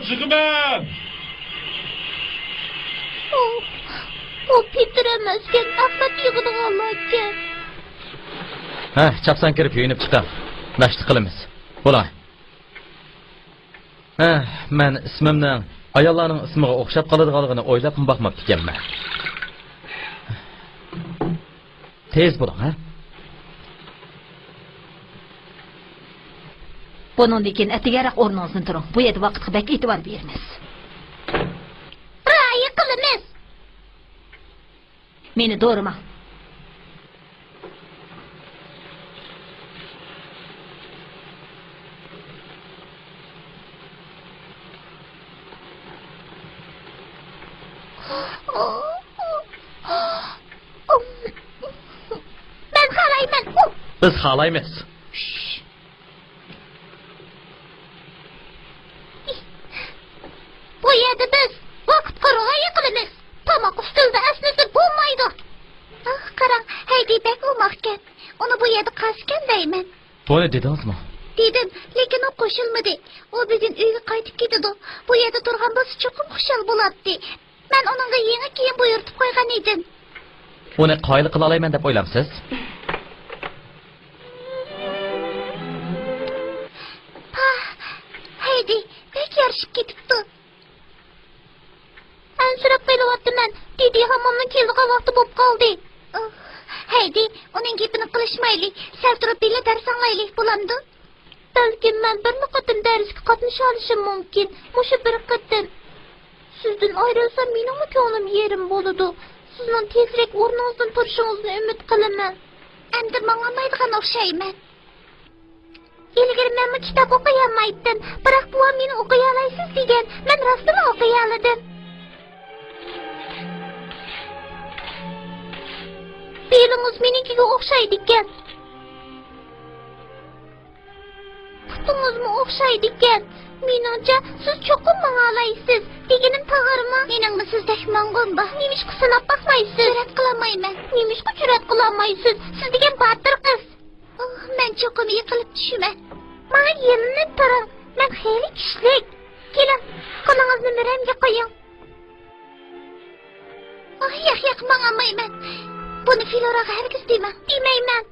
S4: jig'iman.
S1: O Peter emasken, axlat yig'ilganlar ekan.
S3: Ha, chapsan kirib yuyinib chiqam. Nashti qilamiz. Bo'lay. Ha, men ismimning ayollarning ismiga o'xshab qoladiganligini o'ylab boqmabdi ekanman. Tez bo'ling, ha?
S2: Bundan keyin atigaroq o'rningizdan turing. Bu yerda vaqtga bak e'tibor beramiz.
S1: Ra'yi qilamiz.
S2: Meni do'rima.
S1: Ben xalayman.
S3: Biz xalaymiz.
S1: Bu yerda biz vaqt qurg'oyi qilamiz. Tomoq ustida asnisi bo'lmaydi. Qarang, haydibek u mahkam. Uni bu yerda qasgan deyman.
S3: Buni dedingizmi?
S1: Dedim, lekin u qo'shilmadi. U bugun uyga qaytib ketadi. Bu yerda turgan bo'lsa cho'qim xushal bo'ladi. Men uningga yangi kiyim buyurtib qo'ygan edim.
S3: Uni qoyil qila olayman deb o'ylamsiz?
S1: Haydi, bek yarışib ketibdi. Ansirab qo'yapman. Dedi hammomning keldigan vaqti bo'lib qoldi. Haydi, uning gapini qilishmaylik. Sal turib billa dars anglaylik bo'lamdi. Balkim men bir qatim darsga qatnasha olishim mumkin. Mushu bir qatim. Sizdan ayrilsam mening ko'nglim yerim bo'ladi. Sizning tezroq o'rningizdan turishingizni umid qilaman. Endi menga maydigan o'xshayman. İlgari men bu kitob o'qiy olmaydim. Biroq bu meni o'qiy olaysiz degan. Men rostdan o'qiy oldim. Fe'lingiz menikiga o'xshaydi ekan. Putingizmi o'xshaydi ekan. Menimcha siz cho'qim menga olaysiz. Deganim to'g'rimi? Meningmi sizdek mang'umba. Nemishqa sinab boqmaysiz? Jur'at qilolmayman. Nemishqa jur'at qilolmaysiz? Siz degan botir qiz. Men cho'qim yiqilib tushaman. Menga yelinib turing. Men xeyli kuchlik. Keling, qo'lingizni miramga qo'ying. Yo'q, menga olmayman. Buni Filoraga hargiz demayman.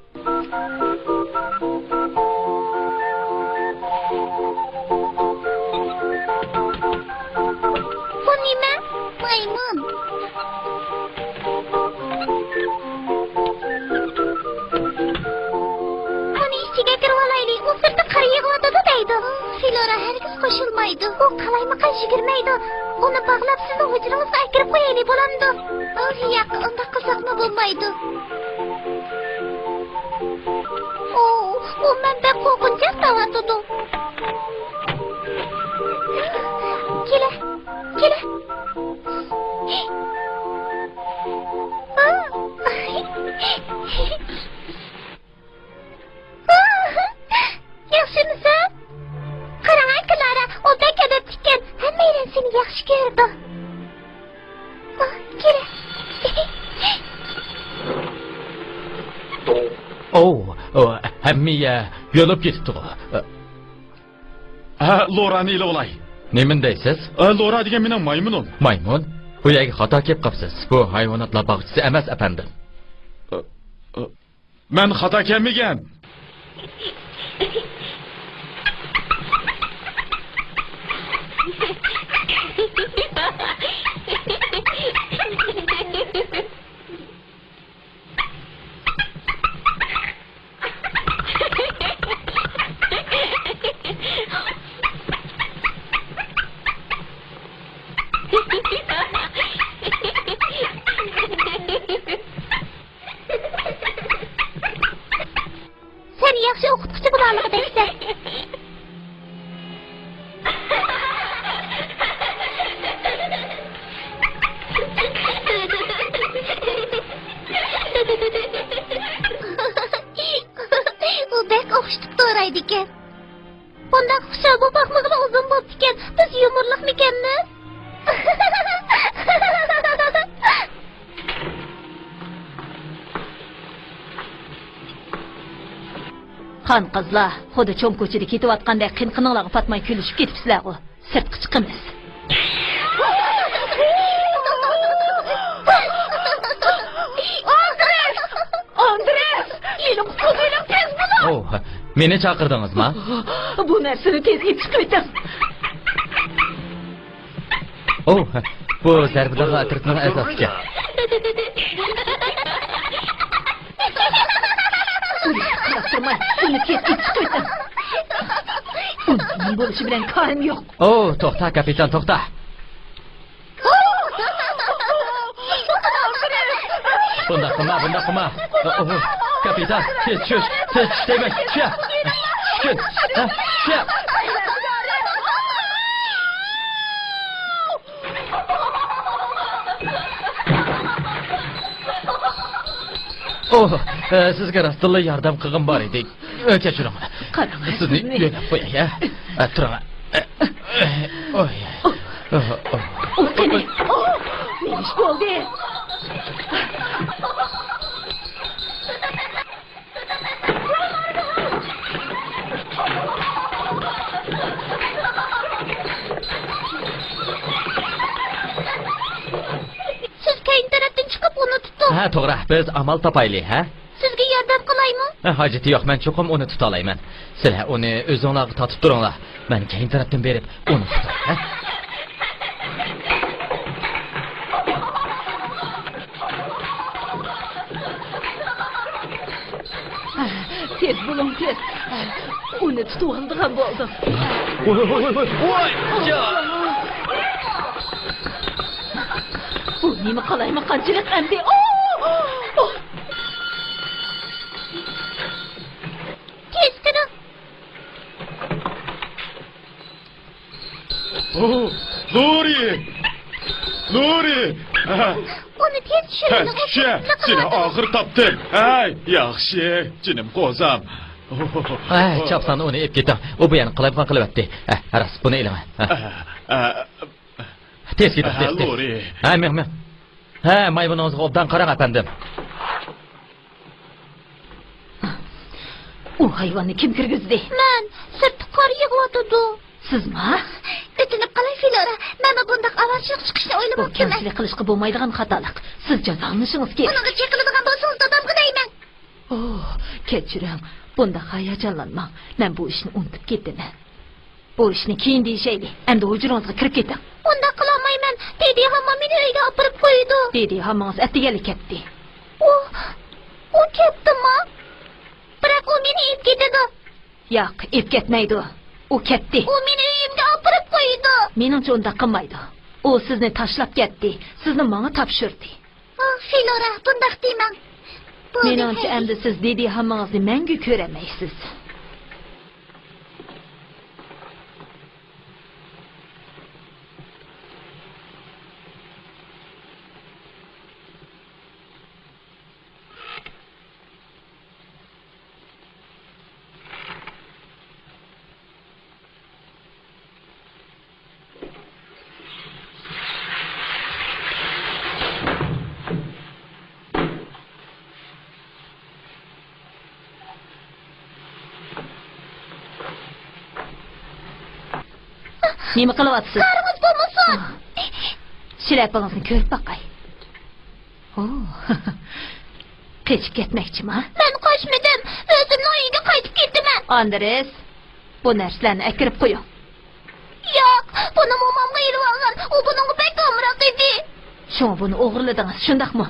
S1: Bu nima? Maymun. Buni ichiga kirib olaylik. U sirtda qar yig'otadi deydi. Filora hargiz qo'shilmaydi. U qalayma-qay yigirmaydi. Uni bog'lab sizni hujringizga kirib qo'yaylik bo'lamdi. Yo'q, unda qiziqma bo'lmaydi. U menda qo'rqinchoq tavatudu. Kela. Yaxshimisan? Qarang, Klara, o
S3: hammiya yo'lib ketibdi.
S4: Lorani ile olay.
S3: Nemin deysiz?
S4: Lora degan mening maymunim.
S3: Maymun? Bu yerga xato kelib qopsiz. Bu hayvonotlar bog'chisi emas, afandim.
S4: Men xato kelmagan.
S1: Sen yaxshi o'qituvchi bo'larligidaysan. U bek o'xshitib to'raydi ekan. Bundan xushal bu baxmig'ini uzun bo'ldi ekan. Biz yumurliqmikanmiz?
S2: Qan qizlar, xuddi cho'm ko'chada ketayotganda qinqininglarga patmay kulishib ketibsizlar-ku. Sirtqa chiqamiz. Andres! Meni qutqizinglar tez bo'ling.
S3: Meni chaqirdingizmi?
S2: Bu narsani tez yetib qo'ydim.
S3: Bu zarbidagi atrofning asosiga.
S2: Qarab buni tez yetib qo'ydim. Uning bo'lishi bilan ko'rim yo'q.
S3: To'xta, kapitan, to'xta. Bunda qilma. Kapitan, tez tush, demak, tush. Sizga rostilla yordam qilg'im bor edi. Kechiring.
S2: Qarang,
S3: sizni yo'lab qo'yay. Turing.
S2: Qani. Nima bo'ldi?
S3: To'g'ri, biz amal topaylik, ha?
S1: Sizga yordam qilaymi?
S3: Hojati yo'q, men cho'qim uni tuta olaman. Sizlar uni o'zingizlarga tatib turinglar. Men keyin tarafdan berib uni tutay, ha?
S2: Tez bo'ling, tez. Uni tutib oldigan bo'ldim.
S3: Voy!
S2: Bu nima qilaymi, qanchalik endi?
S1: Tez qiling.
S4: Lori!
S1: Uni tez tushiring.
S4: Seni oxir topdim. Hay, yaxshi, jinim qo'zam.
S3: Chapsan uni ep keting. U bu yana qilyapti. Ras, buni ilama. Tez keting, tez.
S4: Lori.
S3: Men. Maymuningizga obdan qarang, afandim.
S2: U hayvonni kim kirgizdi?
S1: Men, sirtda qor yig'yotdi.
S2: Sizmi?
S1: O'tinib qalay, Filora. Men bunday avarchilik chiqishni o'ylamoqchiman.
S2: Bu kamchilik qilishga bo'lmaydigan xatolik. Siz jazolashingiz kerak.
S1: Bunga chekiladigan bo'lsangiz, dadamga deyman.
S2: Kechiring. Bunda hayajonlanmang. Men bu ishni unutib ketdim. Bu ishni keyin deyishayli. Endi hujringizga kirib keting.
S1: Unda qilolmayman. Dedi hamma meni uyga olib borib qo'ydi.
S2: Dedi hammangiz atiyali ketdi.
S1: U ketdimi? Biroq u meni ep ketadi.
S2: Yo'q, ep ketmaydi. U ketdi.
S1: U meni uyimga olib borib qo'ydi.
S2: Meningcha unda qilmaydi. U sizni tashlab ketdi. Sizni menga topshirdi.
S1: Filora, bunday deyman.
S2: Meningcha endi siz dedi hammangizni mangu ko'ramaysiz. Nima qilyapsiz?
S1: Qarınız bo'lmasin.
S2: Şilapangizni ko'rib baqay. Qechib ketmoqchimi?
S1: Men qochmadim. O'zimning uyiga qaytib ketdiman.
S2: Andres, bu narsalarni akirib qo'ying.
S1: Yo'q, buni momamga ilib olgan. U buningga pek omroq edi.
S2: Shuni buni o'g'irladingiz, shundaqmi?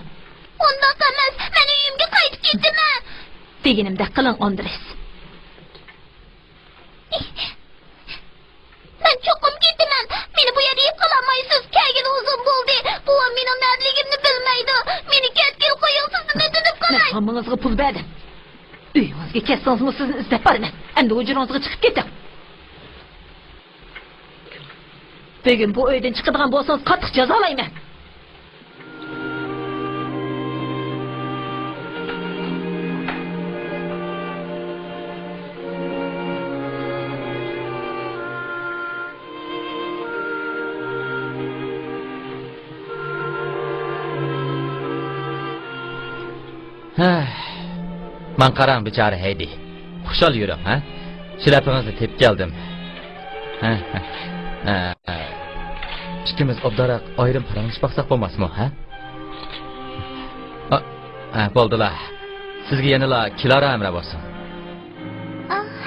S1: Undoq emas, men uyimga qaytib ketdiman.
S2: Deganimdek qiling, Andres.
S1: Men cho'qim ketdiman. Meni bu yerda yeb qolamaysiz. Kelgin uzun bo'ldi. Bu mening nodligimni bilmaydi. Meni ketgil qo'ying, sizni deb
S2: Men
S1: qolay.
S2: hammangizga pul berdim. Uyingizga ketsangizmi sizni izlab borman. Endi hujringizga chiqib keting. Bugun bu uydan chiqadigan bo'lsangiz qattiq jazolayman.
S3: Man qarang bichora Haydi. Xushal yuring, ha? Shilapingizni tepib keldim. İkimiz obdaroq ayrim paranglashib baqsaq bo'lmasmi, ha? Bo'ldilar. Sizga yanala Kilara amra bo'lsin.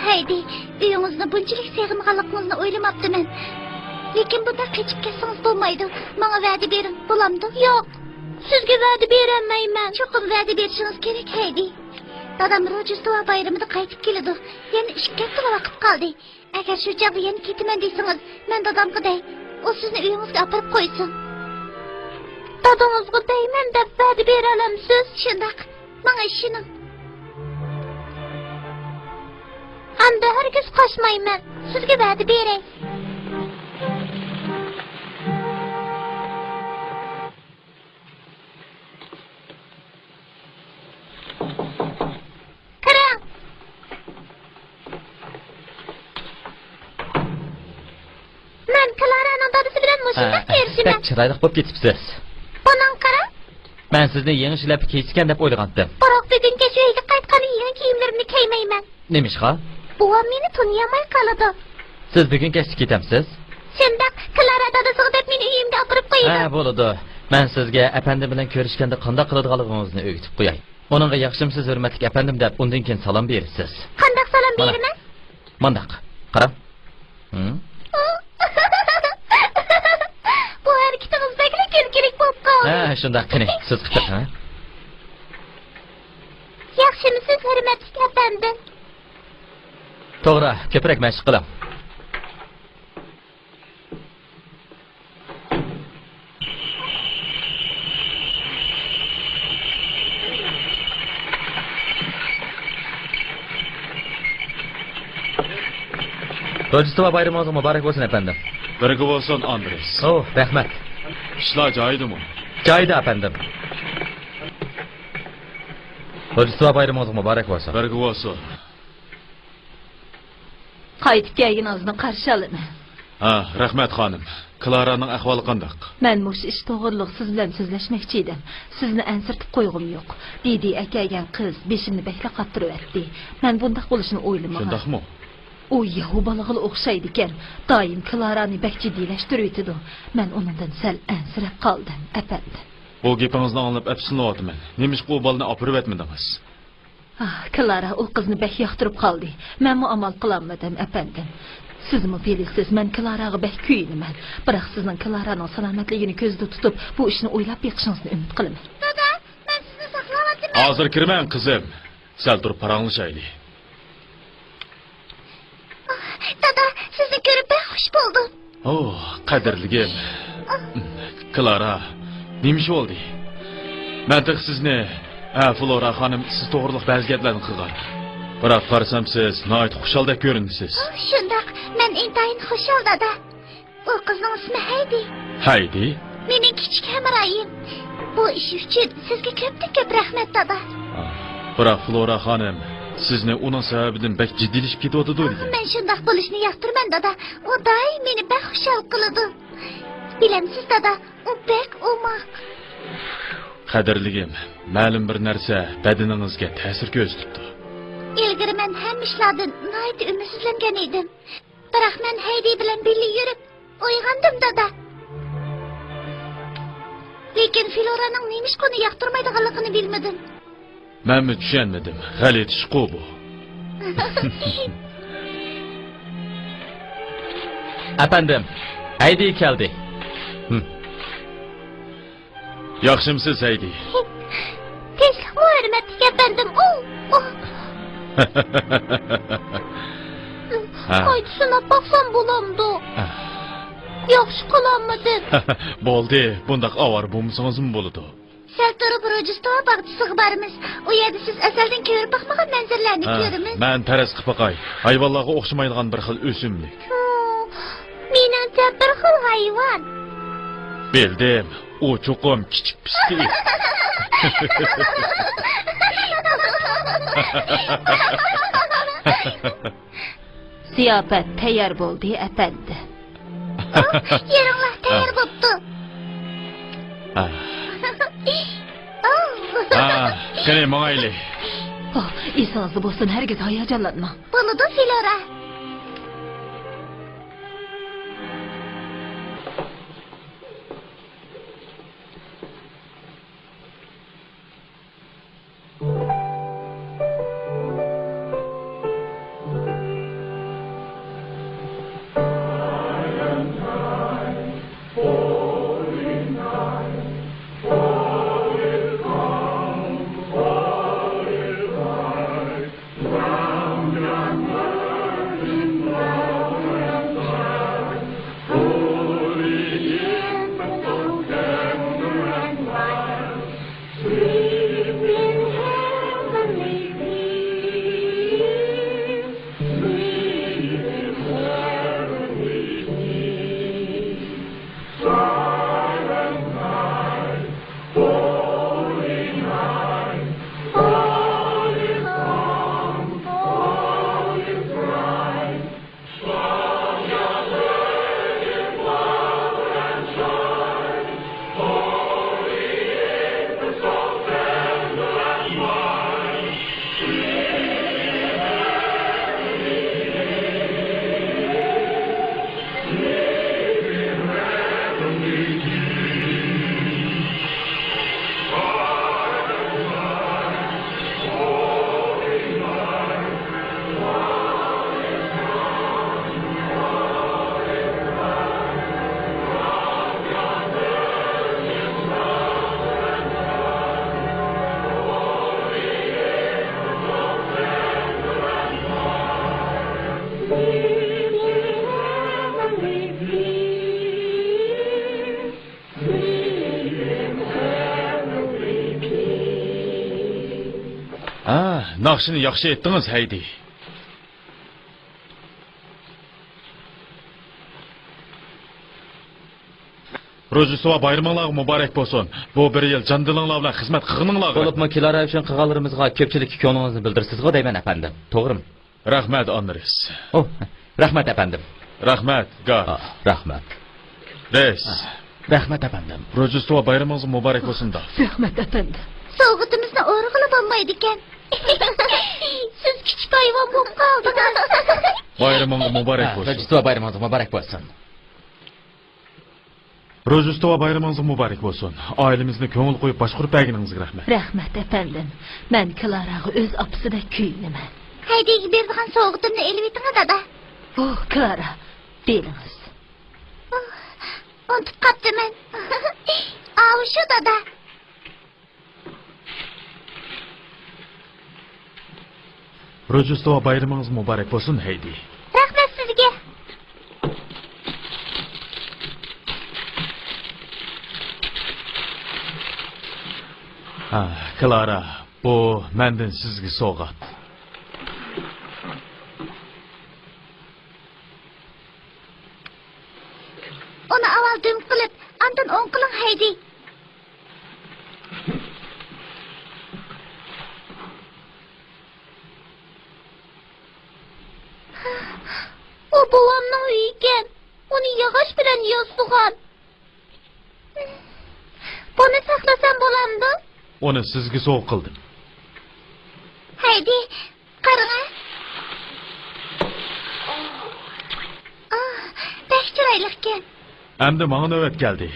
S1: Haydi, uyingizni bunchalik sevganligingizni o'ylamabdiman. Lekin bunda qechib ketsangiz bo'lmaydi. Menga va'da bering, bo'lamdi? Yo'q. Sizga va'da berolmayman. Cho'qim va'da berishingiz kerak, Haydi. Dadam Rojdestvo bayramida qaytib keladi. Yana ishga ketgan vaqt qoldi. Agar shu chog'da yana ketaman desangiz, men dadamga dey. O sizni uyingizga olib qo'ysin. Dadangizga deyman deb va'da bera olamsiz? Shundoq. Menga ishoning. Hamda hargiz qochmayman. Sizga va'da beray.
S3: Pek chiroyli bo'lib ketibsiz.
S1: Bundan qara.
S3: Men sizni yangi shilapa kiyishgan deb o'ylagandim.
S1: Biroq bugun kecha uyga qaytgani yangi kiyimlarimni kiymayman.
S3: Nemishqa?
S1: Buvam meni taniyamay qoladi.
S3: Siz bugun kechga ketamsiz?
S1: Shundoq Klara dadasiga deb meni uyimga olib qo'ydi.
S3: Bo'ladi. Men sizga apandim bilan ko'rishganda qanday qiladiganligingizni o'rgatib qo'yay. Uningga yaxshimsiz, hurmatli apandim deb undan keyin salom berasiz.
S1: Qanday salom beraman?
S3: Mandaq. Qarab.
S1: Bu harakatingizdagi kelkilik bo'lib qoldi.
S3: Shunday qani, siz qiting, ha?
S1: Yaxshimisiz, hurmatli apandim?
S3: To'g'ri, ko'proq mashq qiling. Rojdestvo bayramingiz muborak bo'lsin, apandim.
S4: Birga bo'lsin, Andres.
S3: Rahmat.
S4: Ishlar joyidami?
S3: Joyida, apandim. Rojdestvo bayramingiz muborak bo'lsin.
S4: Birga bo'lsin.
S2: Qaytib kelganingizni qarshi olaman.
S4: Rahmat xonim. Klaraning ahvoli qanday?
S2: Men mush ish to'g'riliq siz bilan so'zlashmoqchi edim. Sizni ansirtib qo'yg'im yo'q. Dedi akagan qiz beshimni bekla qattiryapti. Men bunday bo'lishini o'ylamagan.
S4: Shundaqmi?
S2: U yahu balag'il o'xshaydi ekan. Doim Klarani bak jiddiylashtirib Men undan sal ansirab qoldim, apandim.
S4: Bu gapingizni anglab afsuslanyapman. Nemishqa u bolani opirib etmadingiz?
S2: Klara u qizni bak yoqtirib qoldi. Men muamal qilolmadim, apandim. Sizmi biliksiz, men Klaraga bak kuyinaman. Biroq sizning Klaraning salomatligini ko'zda tutib, bu ishni o'ylab beqishingizni umid qilaman.
S1: Dada, men sizni saqlayapman.
S4: Hozir kirmang, qizim. Sal turib paranglashaylik.
S1: Dada, sizni ko'rib xush bo'ldim.
S4: Qadrligim. Klara, nima ish bo'ldi? Men sizni, Flora xonim, siz to'g'riliq ba'zi gaplarni qilgan. Biroq qarasam siz nihoyat xushaldek ko'rinasiz.
S1: Shundoq, men intayin xushal dada. U qizning ismi Haydi.
S4: Haydi?
S1: Mening kichik hamroyim. Bu ish uchun sizga ko'p rahmat dada.
S4: Biroq Flora xonim, sizni uning sababidan bak jiddiylashib ketyapti degan.
S1: Men shundoq bo'lishni yoqtirman dada. U doim meni bak xushal qiladi. Bilamsiz dada, u bak o'moq.
S4: Qadrligim, ma'lum bir narsa badaningizga ta'sir ko'rsatdi.
S1: Ilgari men ham ishlardan nihoyat umidsizlangan edim. Biroq men Haydi bilan birga yurib, Uyg'ondim dada. Lekin Floraning nemish qoni yoqtirmaydiganligini bilmadim.
S4: Men tushunmadim. G'alit ishqu bu.
S3: Efendim, Haydi geldi.
S4: Yaxshimisiz Haydi?
S1: Tinchlik hurmatli efendim. Qayta sinab baksam bo'lamdi. Yaxshi qilamidin.
S4: Bo'ldi, bundaq avar bo'lmasangiz bo'ladi.
S1: Sal turib Rojdestvo bog'chasiga boramiz. U yerda siz asaldan ko'rib baxmagan manzarlarni ko'ramiz.
S4: Men taraz qilib boqay. Hayvonlarga o'xshamaydigan bir xil o'simlik.
S1: Menimcha bir xil hayvon.
S4: Bildim, u cho'qim kichik piski.
S2: Ziyofat tayyor bo'ldi, efendi.
S1: Yeringlar tayyor bo'pti.
S4: Qani mangayli.
S2: Esansiz bo'lsin, hargiz hayajonlanma.
S1: Bo'ladi Flora.
S4: Naqshini yaxshi etdingiz Haydi. Rojdestvo bayraminglar muborak bo'lsin. Bu bir yil jandilinglar bilan xizmat qilganinglar.
S3: Bo'libmi Kilara uchun qilganlarimizga ko'pchilikka ko'nglingizni bildirsizmi deyman efendim. To'g'rimi?
S4: Rahmat Andres.
S3: Oh, rahmat efendim.
S4: Rahmat Gar.
S3: Rahmat.
S4: Res.
S3: Rahmat efendim.
S4: Rojdestvo bayramingiz muborak bo'lsin da.
S2: Rahmat efendi.
S1: So'g'itimizni o'rg'ilib olmaydi ekan. Siz kichik hayvon bo'lib qoldingiz.
S4: Bayramingiz muborak bo'lsin.
S3: Rojdestvo bayramingiz muborak bo'lsin.
S4: Rojdestvo bayramingiz muborak bo'lsin. Oilamizni ko'ngil qo'yib boshqarib berganingizga rahmat.
S2: Rahmat efendim. Men Klaraga o'z opsida kuyinaman.
S1: Haydiga bergan so'g'itimni elib eting dada.
S2: Oh, Klara, belingiz.
S1: Unutib qaptiman. Shu dada.
S4: Rojdestvo bayramingiz muborak bo'lsin Haydi.
S1: Rahmat sizga.
S4: Klara, bu mendan sizga sovg'at.
S1: Uni avval dum qilib, andin o'ng qiling Haydi. O buvamning uyi ekan. Uni yog'och bilan yozdigan. Buni saqlasam bo'lamdi?
S4: Uni sizga sovg'a qildim.
S1: Haydi, qarang. Pek chiroyli ekan.
S4: Endi bana nöbet geldi.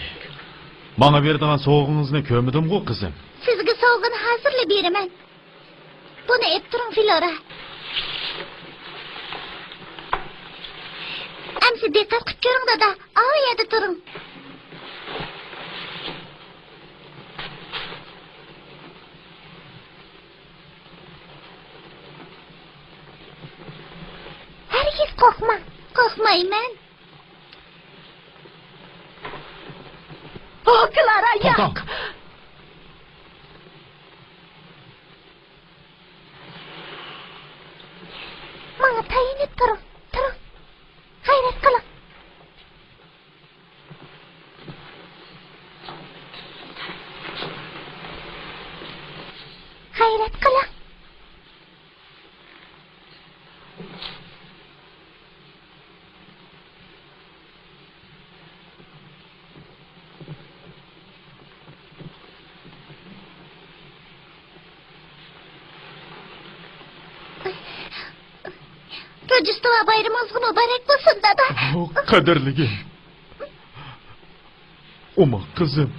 S4: Bana verdiğin soğuğunuzu kömüdüm bu kızım.
S1: Sizge soğuğunu hazırla beraman. Bunu ep turun Flora. Amsi dikkat qilib ko'ring dada. O yerda turing. Hargiz qo'rqma. Qo'rqmayman.
S2: Oh, Clara, yo'q.
S1: Menga tayinib turing. Turing. G'ayrat qiling. G'ayrat qiling. Rojdestvo bayramınız mübarek olsun dada.
S4: O kaderligim. Oma kızım.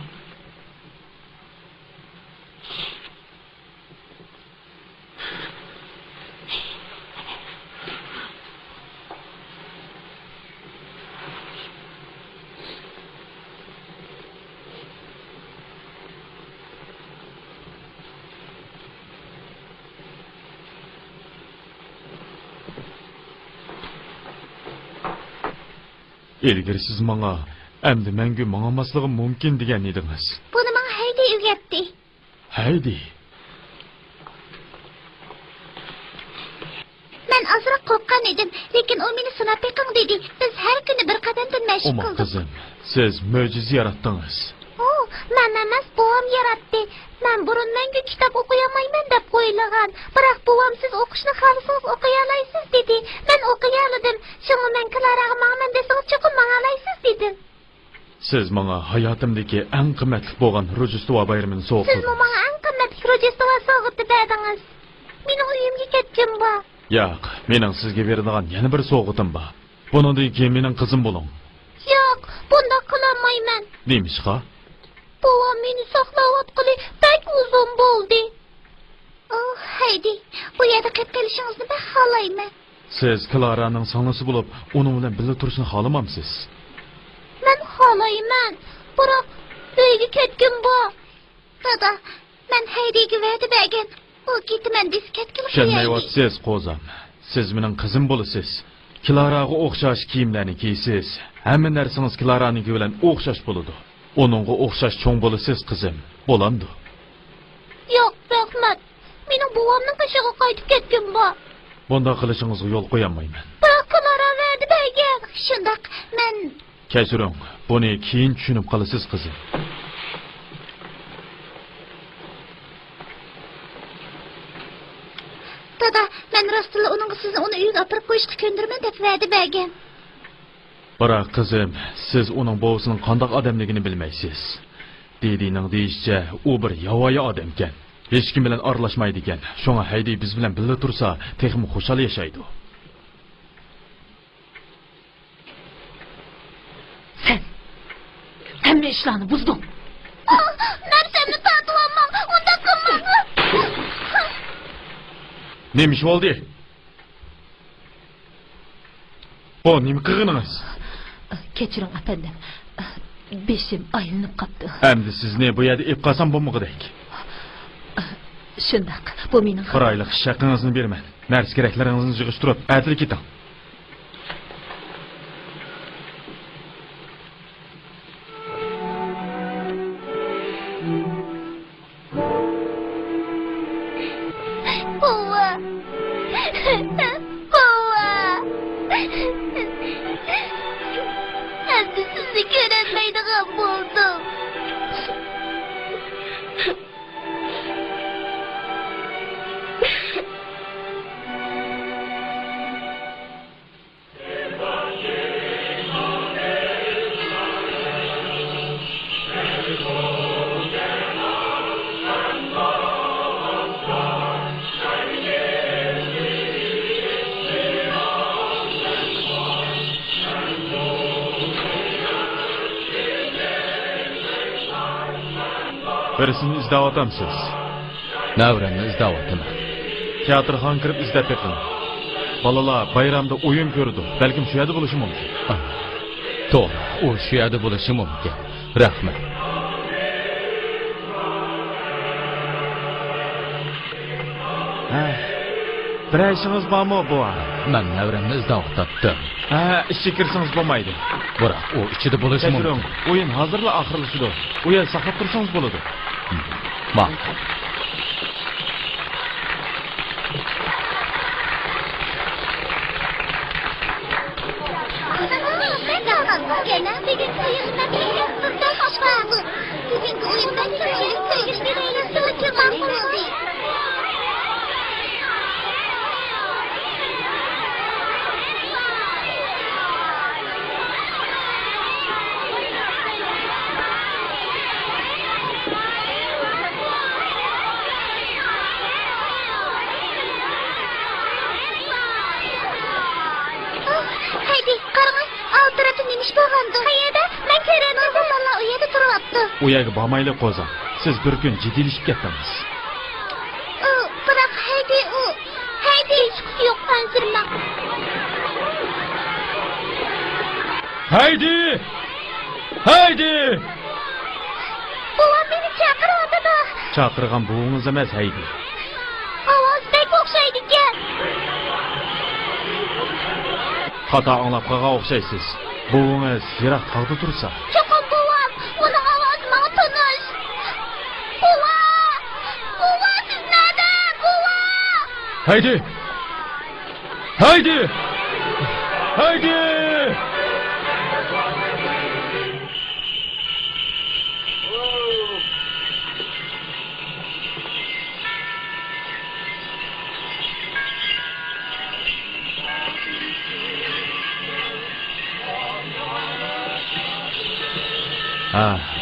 S4: İlgari siz bana endi məngü mağamaslığım mümkün degen ediniz.
S1: Bunu bana Haydi öğretti.
S4: Haydi.
S1: Ben azırak korkkan edim. Lekin o meni sınap ekin dedi. Biz her günü bir kadından meşgul
S4: Oma
S1: kıldık.
S4: kızım, siz möcize yarattınız.
S1: Oo, men emas, babam yarattı. Men burun məngü kitap okuyamayman dep koylagan. Biroq babam siz o'qishni xohlasangiz o'qiyalaysiz dedi. Men o'qiyaladim. Şunu men Clara'ga ma'man desangiz cho'qim ma'alaysiz dedim.
S4: Siz bana hayatımdaki en kıymetli boğan Rojdestvo bayramını
S1: Siz
S4: soğukladınız.
S1: bu bana en kıymetli Rojdestvo soğutu dediniz. Meni uyumga ketkim bu.
S4: Yo'q, mening sizga beradigan yana bir so'g'itim bor. Bundan keyin mening qizim bo'ling.
S1: Yo'q, bunda qilolmayman.
S4: Nemishqa?
S1: Babam meni saqlayotgani pek uzun bo'ldi. Oh, Haydi, bu yerda qilib kelishingizni ben xohlayman.
S4: Siz Clara'nın sanlısı bulup onun bilan birga turishni xohlamamsiz?
S1: Men xohlayman. Biroq uyga ketkim bu. Dada, men Haydiga va'da bergan. O ketaman desa ketkim.
S4: Tushunmayapsiz, qo'zam. Siz mening qizim bo'lasiz. Clara'ga o'xshash kiyimlarni kiysiz. Hamma narsangiz Clara'niki bilan o'xshash bo'ladi. Onunga o'xshash cho'ng bo'lasiz, qizim. Bo'lamdi.
S1: Yo'q, rahmat. Mening buvamning qishig'i qaytib ketkim bu.
S4: Bunda qilishingizga yo'l qo'yolmayman.
S1: Biroq Clara va'da bergan. Shundoq, men
S4: Kechiring, buni keyin tushunib qolasiz, qizim.
S1: Dada, men rostla sizni uni uyga olib qo'yishga ko'ndirman deb va'da bergan.
S4: Biroq qizim, siz uning bovisining qandoq odamligini bilmaysiz. Dedining deyishicha, u bir yovvoyi odam ekan. Hech kim bilan aralashmaydi ekan. Shunga Haydi biz bilan birga tursa, texmi xushal yashaydi.
S2: Sen hamma ishlarni buzding.
S1: Narsamni tatib olmang, unda qilmang.
S4: Nima ish bo'ldi? O, nima qilganingiz?
S2: Kechiring efendim. Beshim aylanib qapti.
S4: Endi sizni bu yerda ep qasam bo'lmag'idek.
S2: Shundoq, bu mening
S4: Bir oylik ish haqingizni berman. Narsa keraklaringizni yig'ishtirib, atil keting.
S1: Buva. Buva. Endi sizni ko'rolmaydigan bo'ldim.
S4: Birisini izlavatamsiz.
S3: Navranni izlavatıman.
S4: Teatrxon kirib izlab beqing. Balalar bayramda o'yin ko'rdi. Balkim shu yerda bo'lishi mumkin.
S3: To'g'ri, u shu yerda bo'lishi mumkin. Rahmat.
S4: Bir ishingiz bormi bu?
S3: Men navramni izlavatatdim.
S4: Ishga kirsangiz bo'lmaydi.
S3: Biroq u ichida bo'lishi mumkin.
S4: Kechiring, o'yin hozirla oxirlashidi. U yer saqlab tursangiz bo'ladi.
S3: Ma'qul.
S1: Gene bugün sayılma bir hafta. Bugün oyundan Türkiye'nin sevgilileriyle sığınırman oldu. Haydi, qarang, alt tarafı neymiş bo'lgandi? Qayerda? Men ko'raman, bolalar u yerda turibdi.
S4: U yerga bormaylik qo'zam. Siz bir kun jiddiylik ketdingiz.
S1: Biroq haydi hech qisi yo'q panzirma.
S4: Haydi! Haydi!
S1: Bular meni chaqiryapti.
S4: Chaqirgan buvingiz emas, haydi.
S1: Ovoz bek o'xshaydi-ku.
S4: Xato anglab qolgan o'xshaysiz. Buvingiz yiroq tog'da tursa.
S1: Cho'qim buvam, uning ovozi menga tanish. Buva, siz nada? Buva!
S4: Haydi! Haydi! Haydi!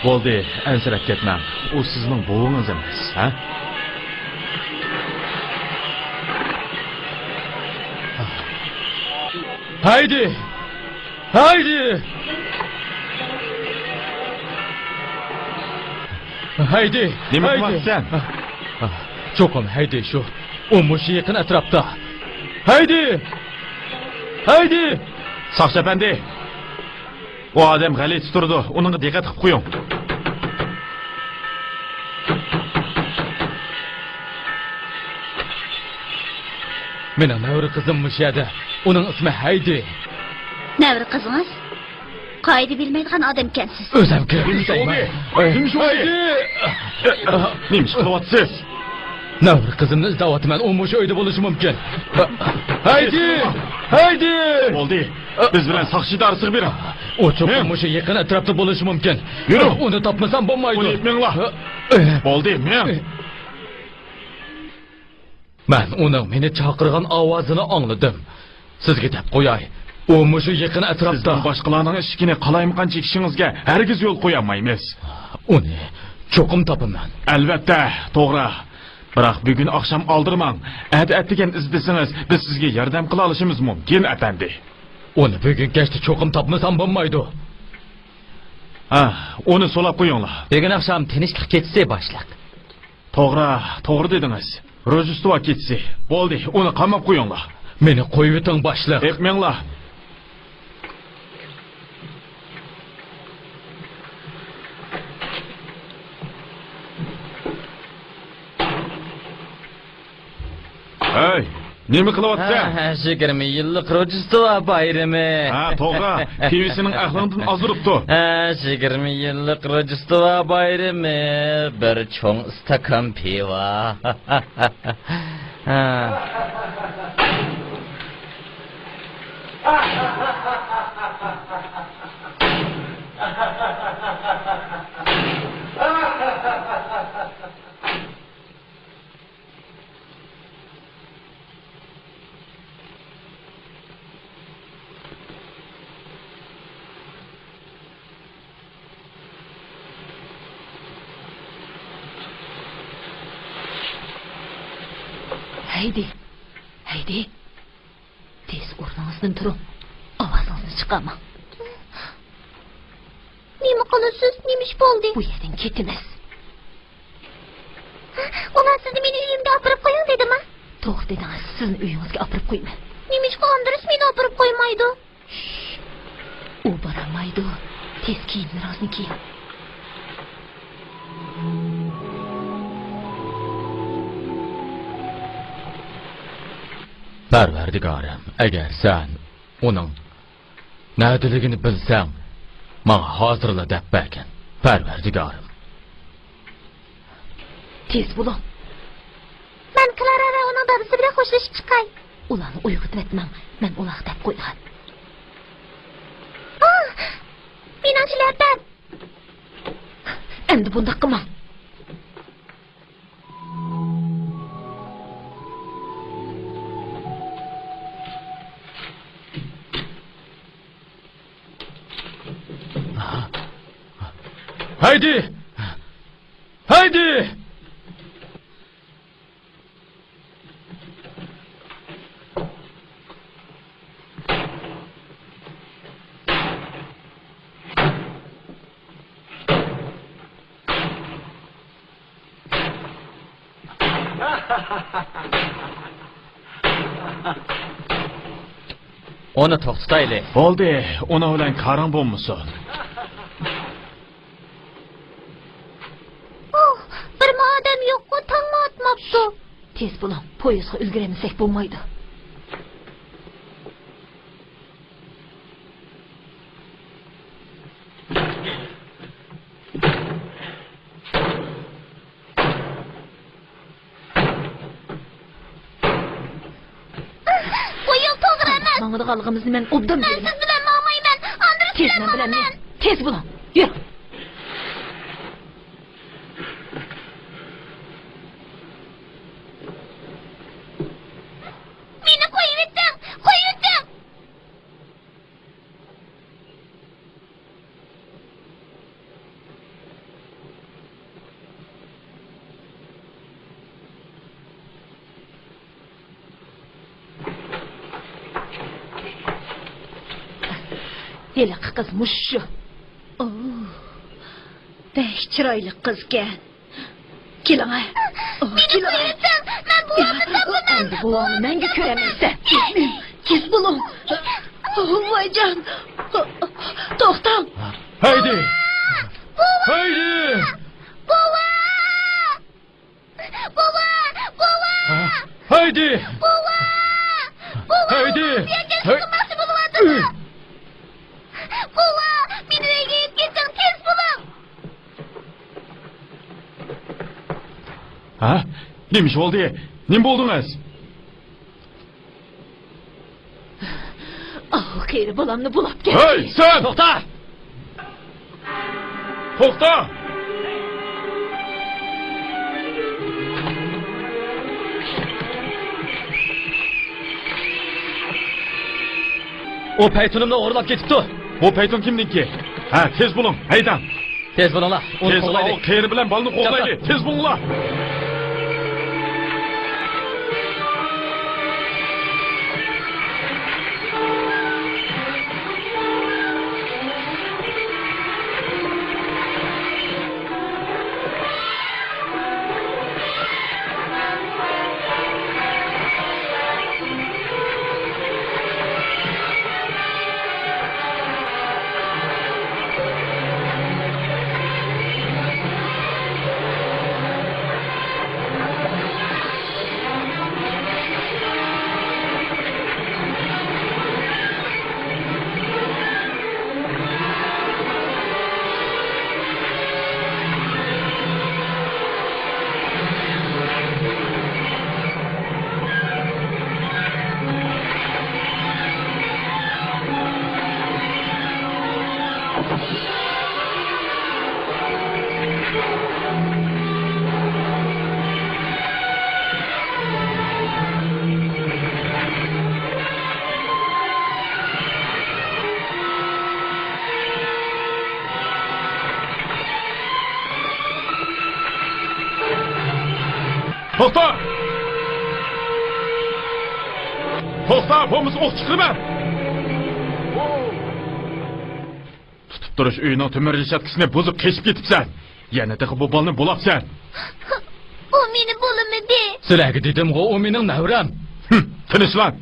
S4: Bo'ldi, ansirab ketmang. U sizning buvingiz emas, ha? Haydi! Haydi! Haydi! Nima qilyapsan?
S3: Cho'qim haydi shu. U mushi yaqin atrofda.
S4: Haydi! Haydi! Soqchi apandi. O odam g'alit turdi. Uning diqqat qilib qo'ying.
S3: Meni navri qizim mushada. Uning ismi Haydi.
S1: Navri qizingiz? Qoida bilmaydigan odam ekansiz.
S3: O'zim kirmayman.
S4: Haydi! Nima qilyapsiz?
S3: Navri qizimni izlayapman. U mush uyda bo'lishi mumkin.
S4: Haydi! Haydi! Bo'ldi. Biz bilan soqchi darsiga bering.
S3: O cho'qim mushi yaqin atrofda bo'lishi mumkin.
S4: Yuri,
S3: uni topmasam bo'lmaydi.
S4: Uni menglar. Bo'ldi, men.
S3: Men uning meni chaqirgan ovozini angladim. Sizga deb qo'yay. U mushi yaqin atrofda.
S4: Sizdan boshqalarning ishini qalaymiqan chekishingizga hargiz yo'l qo'yolmaymiz.
S3: Uni cho'qim topaman.
S4: Albatta, to'g'ri. Biroq bugun oqshom oldirmang. Atatigan izdesangiz, biz sizga yordam qila olishimiz mumkin, apandi.
S3: Uni bugun kechda cho'qim topmasam bo'lmaydi.
S4: Uni so'lab qo'yinglar.
S3: Bugun oqshom tinchlik kechsa boshliq.
S4: To'g'ri dedingiz. Rojdestvo ketsa. Bo'ldi, uni qamab qo'yinglar.
S3: Meni qo'yib o'ting boshliq.
S4: Menglar. Hey, nima qilyapsan?
S3: 20 yillik Rojdestvo bayrami.
S4: To'g'ri. Pivisining aqlidan ozdiribdi.
S3: 20 yillik Rojdestvo bayrami. Bir cho'ng stakan piva.
S2: Haydi. Tez o'rningizdan turing. Ovozingizni chiqarmang.
S1: Nima qilasiz? Nima ish bo'ldi?
S2: Bu yerdan ketimiz.
S1: Ular sizni meni uyimga olib qo'ying dedimi?
S2: To'q dedingiz, sizni uyingizga olib qo'yman.
S1: Nimishqa Andres meni olib qo'ymaydi?
S2: U boramaydi. Tez kiyimlaringizni kiying.
S3: Parvardigorim, agar sen uning nadiligini bilsang, menga hozirla deb bergin. Parvardigorim.
S2: Tez bo'ling.
S1: Men Klara va uning dadasi bilan xo'shlashib chiqay.
S2: Ularni uyg'otib etmang. Men ular deb qo'ygan.
S1: Menimchalardan.
S2: Endi bunda qilmang.
S3: Haydi! Haydi! Onu to'xtataylik.
S4: Bo'ldi, ona bilan qarang bo'lmasin.
S1: Bir odam yo'q-ku, tongni otmabdi.
S2: Tez bo'ling. Poyezdga ulgurmasak bo'lmaydi.
S1: Bu yo'l to'g'ri emas.
S2: Mang'ida qolganimizni men obdan
S1: Men
S2: bilaman.
S1: siz bilan bormayman. Andres
S2: Tez
S1: bilan
S2: men bilaman.
S1: boraman.
S2: Tez bo'ling. Yur.
S1: Meni qo'yib eting. Qo'yib eting.
S2: Heliqi qiz mushu. Bek chiroyli qizgan. Keling.
S1: Meni qo'yib eting. Men buvamni topaman.
S2: Endi buvamni menga ko'ramaysan. Tez bo'ling. Voyjon. To'xtang.
S4: Haydi! Haydi!
S1: Buva! Buva! Buva!
S4: Haydi!
S1: Buva! Buva!
S4: Haydi!
S1: Qilmoqchi bo'lyaptimi? Buva! Meni uyga yetkazing, tez bo'ling.
S4: Ha? Neymiş oldu? Nim buldunuz?
S2: Xeyri bolamni bulab kel.
S4: Hey sen!
S3: To'xta!
S4: To'xta!
S3: O paytonimni o'g'irlab ketibdi.
S4: Bu payton kimniki? Ha, tez bulun, haydan.
S3: Tez bo'linglar. Uni
S4: Tez
S3: qo'g'laylik.
S4: bulun, qeyri bilan balni qo'g'laylik. Tez bulunlar. To'xta! To'xta, bo'lmasa o'q chiqirma. Tutib turish uyining temir reshatkasini buzib, qeshib ketibsan. Yana bu bolni bulabsan.
S1: O meni bo'lmadi.
S3: Sizlarga dedim-ku, o mening navram.
S4: Tinish lan.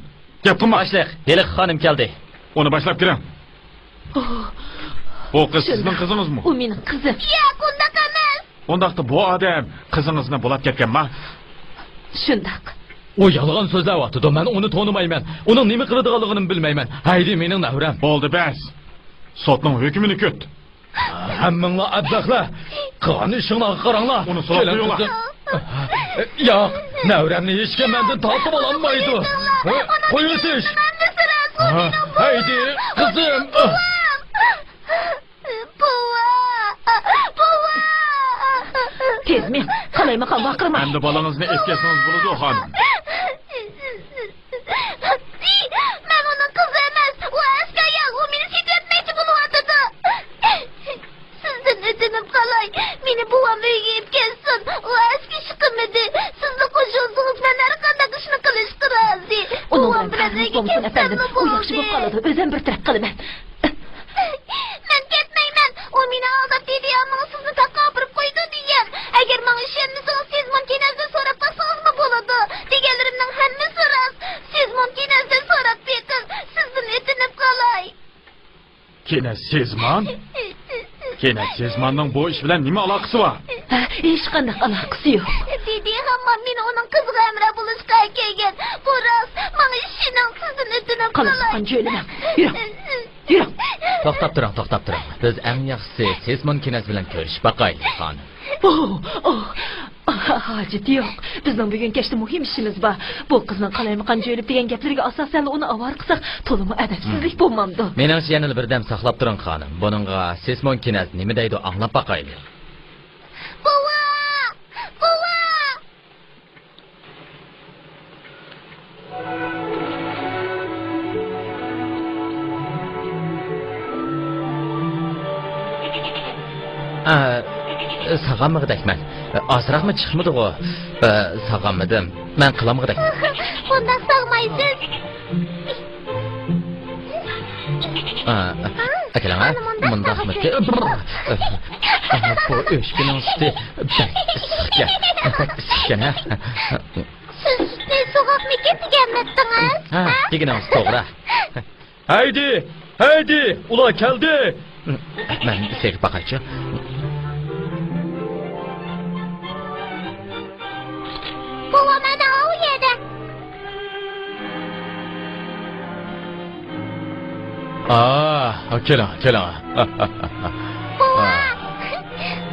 S4: Gap qilma.
S3: Boshliq, Yeliq xonim keldi.
S4: Uni boshlab kiring. Bu qiz sizning qizingizmi?
S2: U mening qizim.
S1: Yo'q, undaq emas.
S4: Ondaqda bu odam qizingizni bo'lab ketganmi?
S2: Shundaq.
S3: O yolg'on so'zlayapti. Men uni tonimayman. Uning nima qiladiganligini bilmayman. Haydi mening navram.
S4: Bo'ldi bas. Sotning hukmini kut.
S3: Hammanglar abdaqlar. Qani ishinglarga qaranglar.
S4: Uni so'rab qo'yinglar.
S3: Yo'q, navramni hech kim mendan tortib ololmaydi. Qo'yisiz. Haydi, qizim.
S2: Tezmi, qalaymaqa vaqirma.
S4: Endi bolangizni etkazsangiz bo'ladi, xonim.
S1: Men uning qizi emas, u askaya, u meni siyatmaychi bo'lyapti. Sizdan o'tinib qalay, meni buvam uyga yetkazsin. U aski chiqimidi. Sizni qo'shilsangiz men har qanday ishni qilishga rozi.
S2: Buvam bilan uyga efendim, u yaxshi bo'lib qoladi. O'zim bir taraf qilaman.
S1: Men ketmayman. U meni aldab dedi, ammo sizni taqoqirib qo'ydi degan. Agar menga ishonmasangiz, siz mumkinazdan so'rab qo'ysangizmi bo'ladi. Deganlarimning hammasi rost. Siz mumkinazdan so'rab beqing. Sizdan o'tinib qalay.
S4: Kenas Sezman? Kenas Sezmanning bu ish bilan nima aloqasi bor?
S2: Hech qanday aloqasi yo'q.
S1: Dedi hamma meni uning qiziga amra bo'lishga kelgan. Bu rost. Menga ishining sizdan o'tinib qalay.
S2: Qalasqan jo'lima. Yur.
S3: To'xtab turing. Biz eng yaxshisi Sezmon kinas bilan ko'rishib baqaylik, xonim.
S2: Hojat yo'q. Bizning bugun kechda muhim ishimiz bor. Bu qizning qalaymagan jo'ylib degan gaplariga asosan uni avor qilsak, to'liq adabsizlik bo'lmamdi.
S3: Meningcha yana bir dam saqlab turing, xonim. Buningga Sezmon kinas nima deydi anglab baqaylik.
S1: Buva!
S3: Sağamıqdakman. Asraqmı chiqmadi o? Sağamadım. Men qilamıqdak.
S1: Bundan sağmaysiz.
S3: Akalama, mundaqmı ki? Bu o'shkining usti sıxgan.
S1: Siz ne so'qoqmikin deganmidingiz?
S3: Deganingiz to'g'ri. Haydi, ular keldi. Men sekib baqaychi.
S1: Buva mana u yerda.
S3: Keling.
S1: Buva!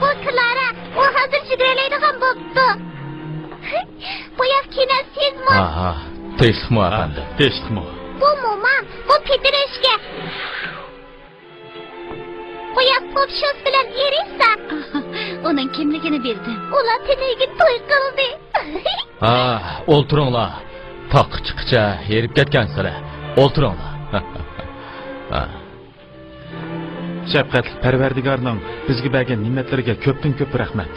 S1: Bu Clara, u hozir chigralaydigan bo'pti. Bu yoq Kenas Sezmon.
S3: Teshmi efendi.
S1: Bu mo'man, bu Petreshka. Bu yoq Popshos bilan erisa. Uning kimligini bildim. Ular tiniga to'y qildi.
S3: O'ltiringlar. Toq chiqcha yerib ketgansizlar. O'ltiringlar.
S4: Shafqatli Parvardigorning bizga bergan ne'matlariga ko'pdan ko'p rahmat.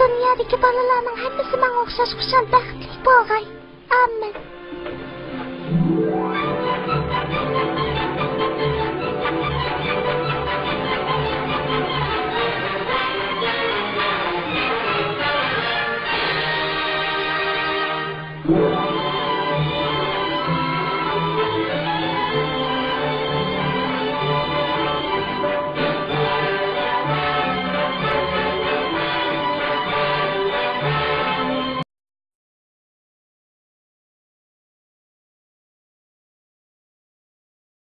S1: Dunyodagi bolalarning hammasi menga o'xshash xushal baxtli bo'lg'ay. Amin.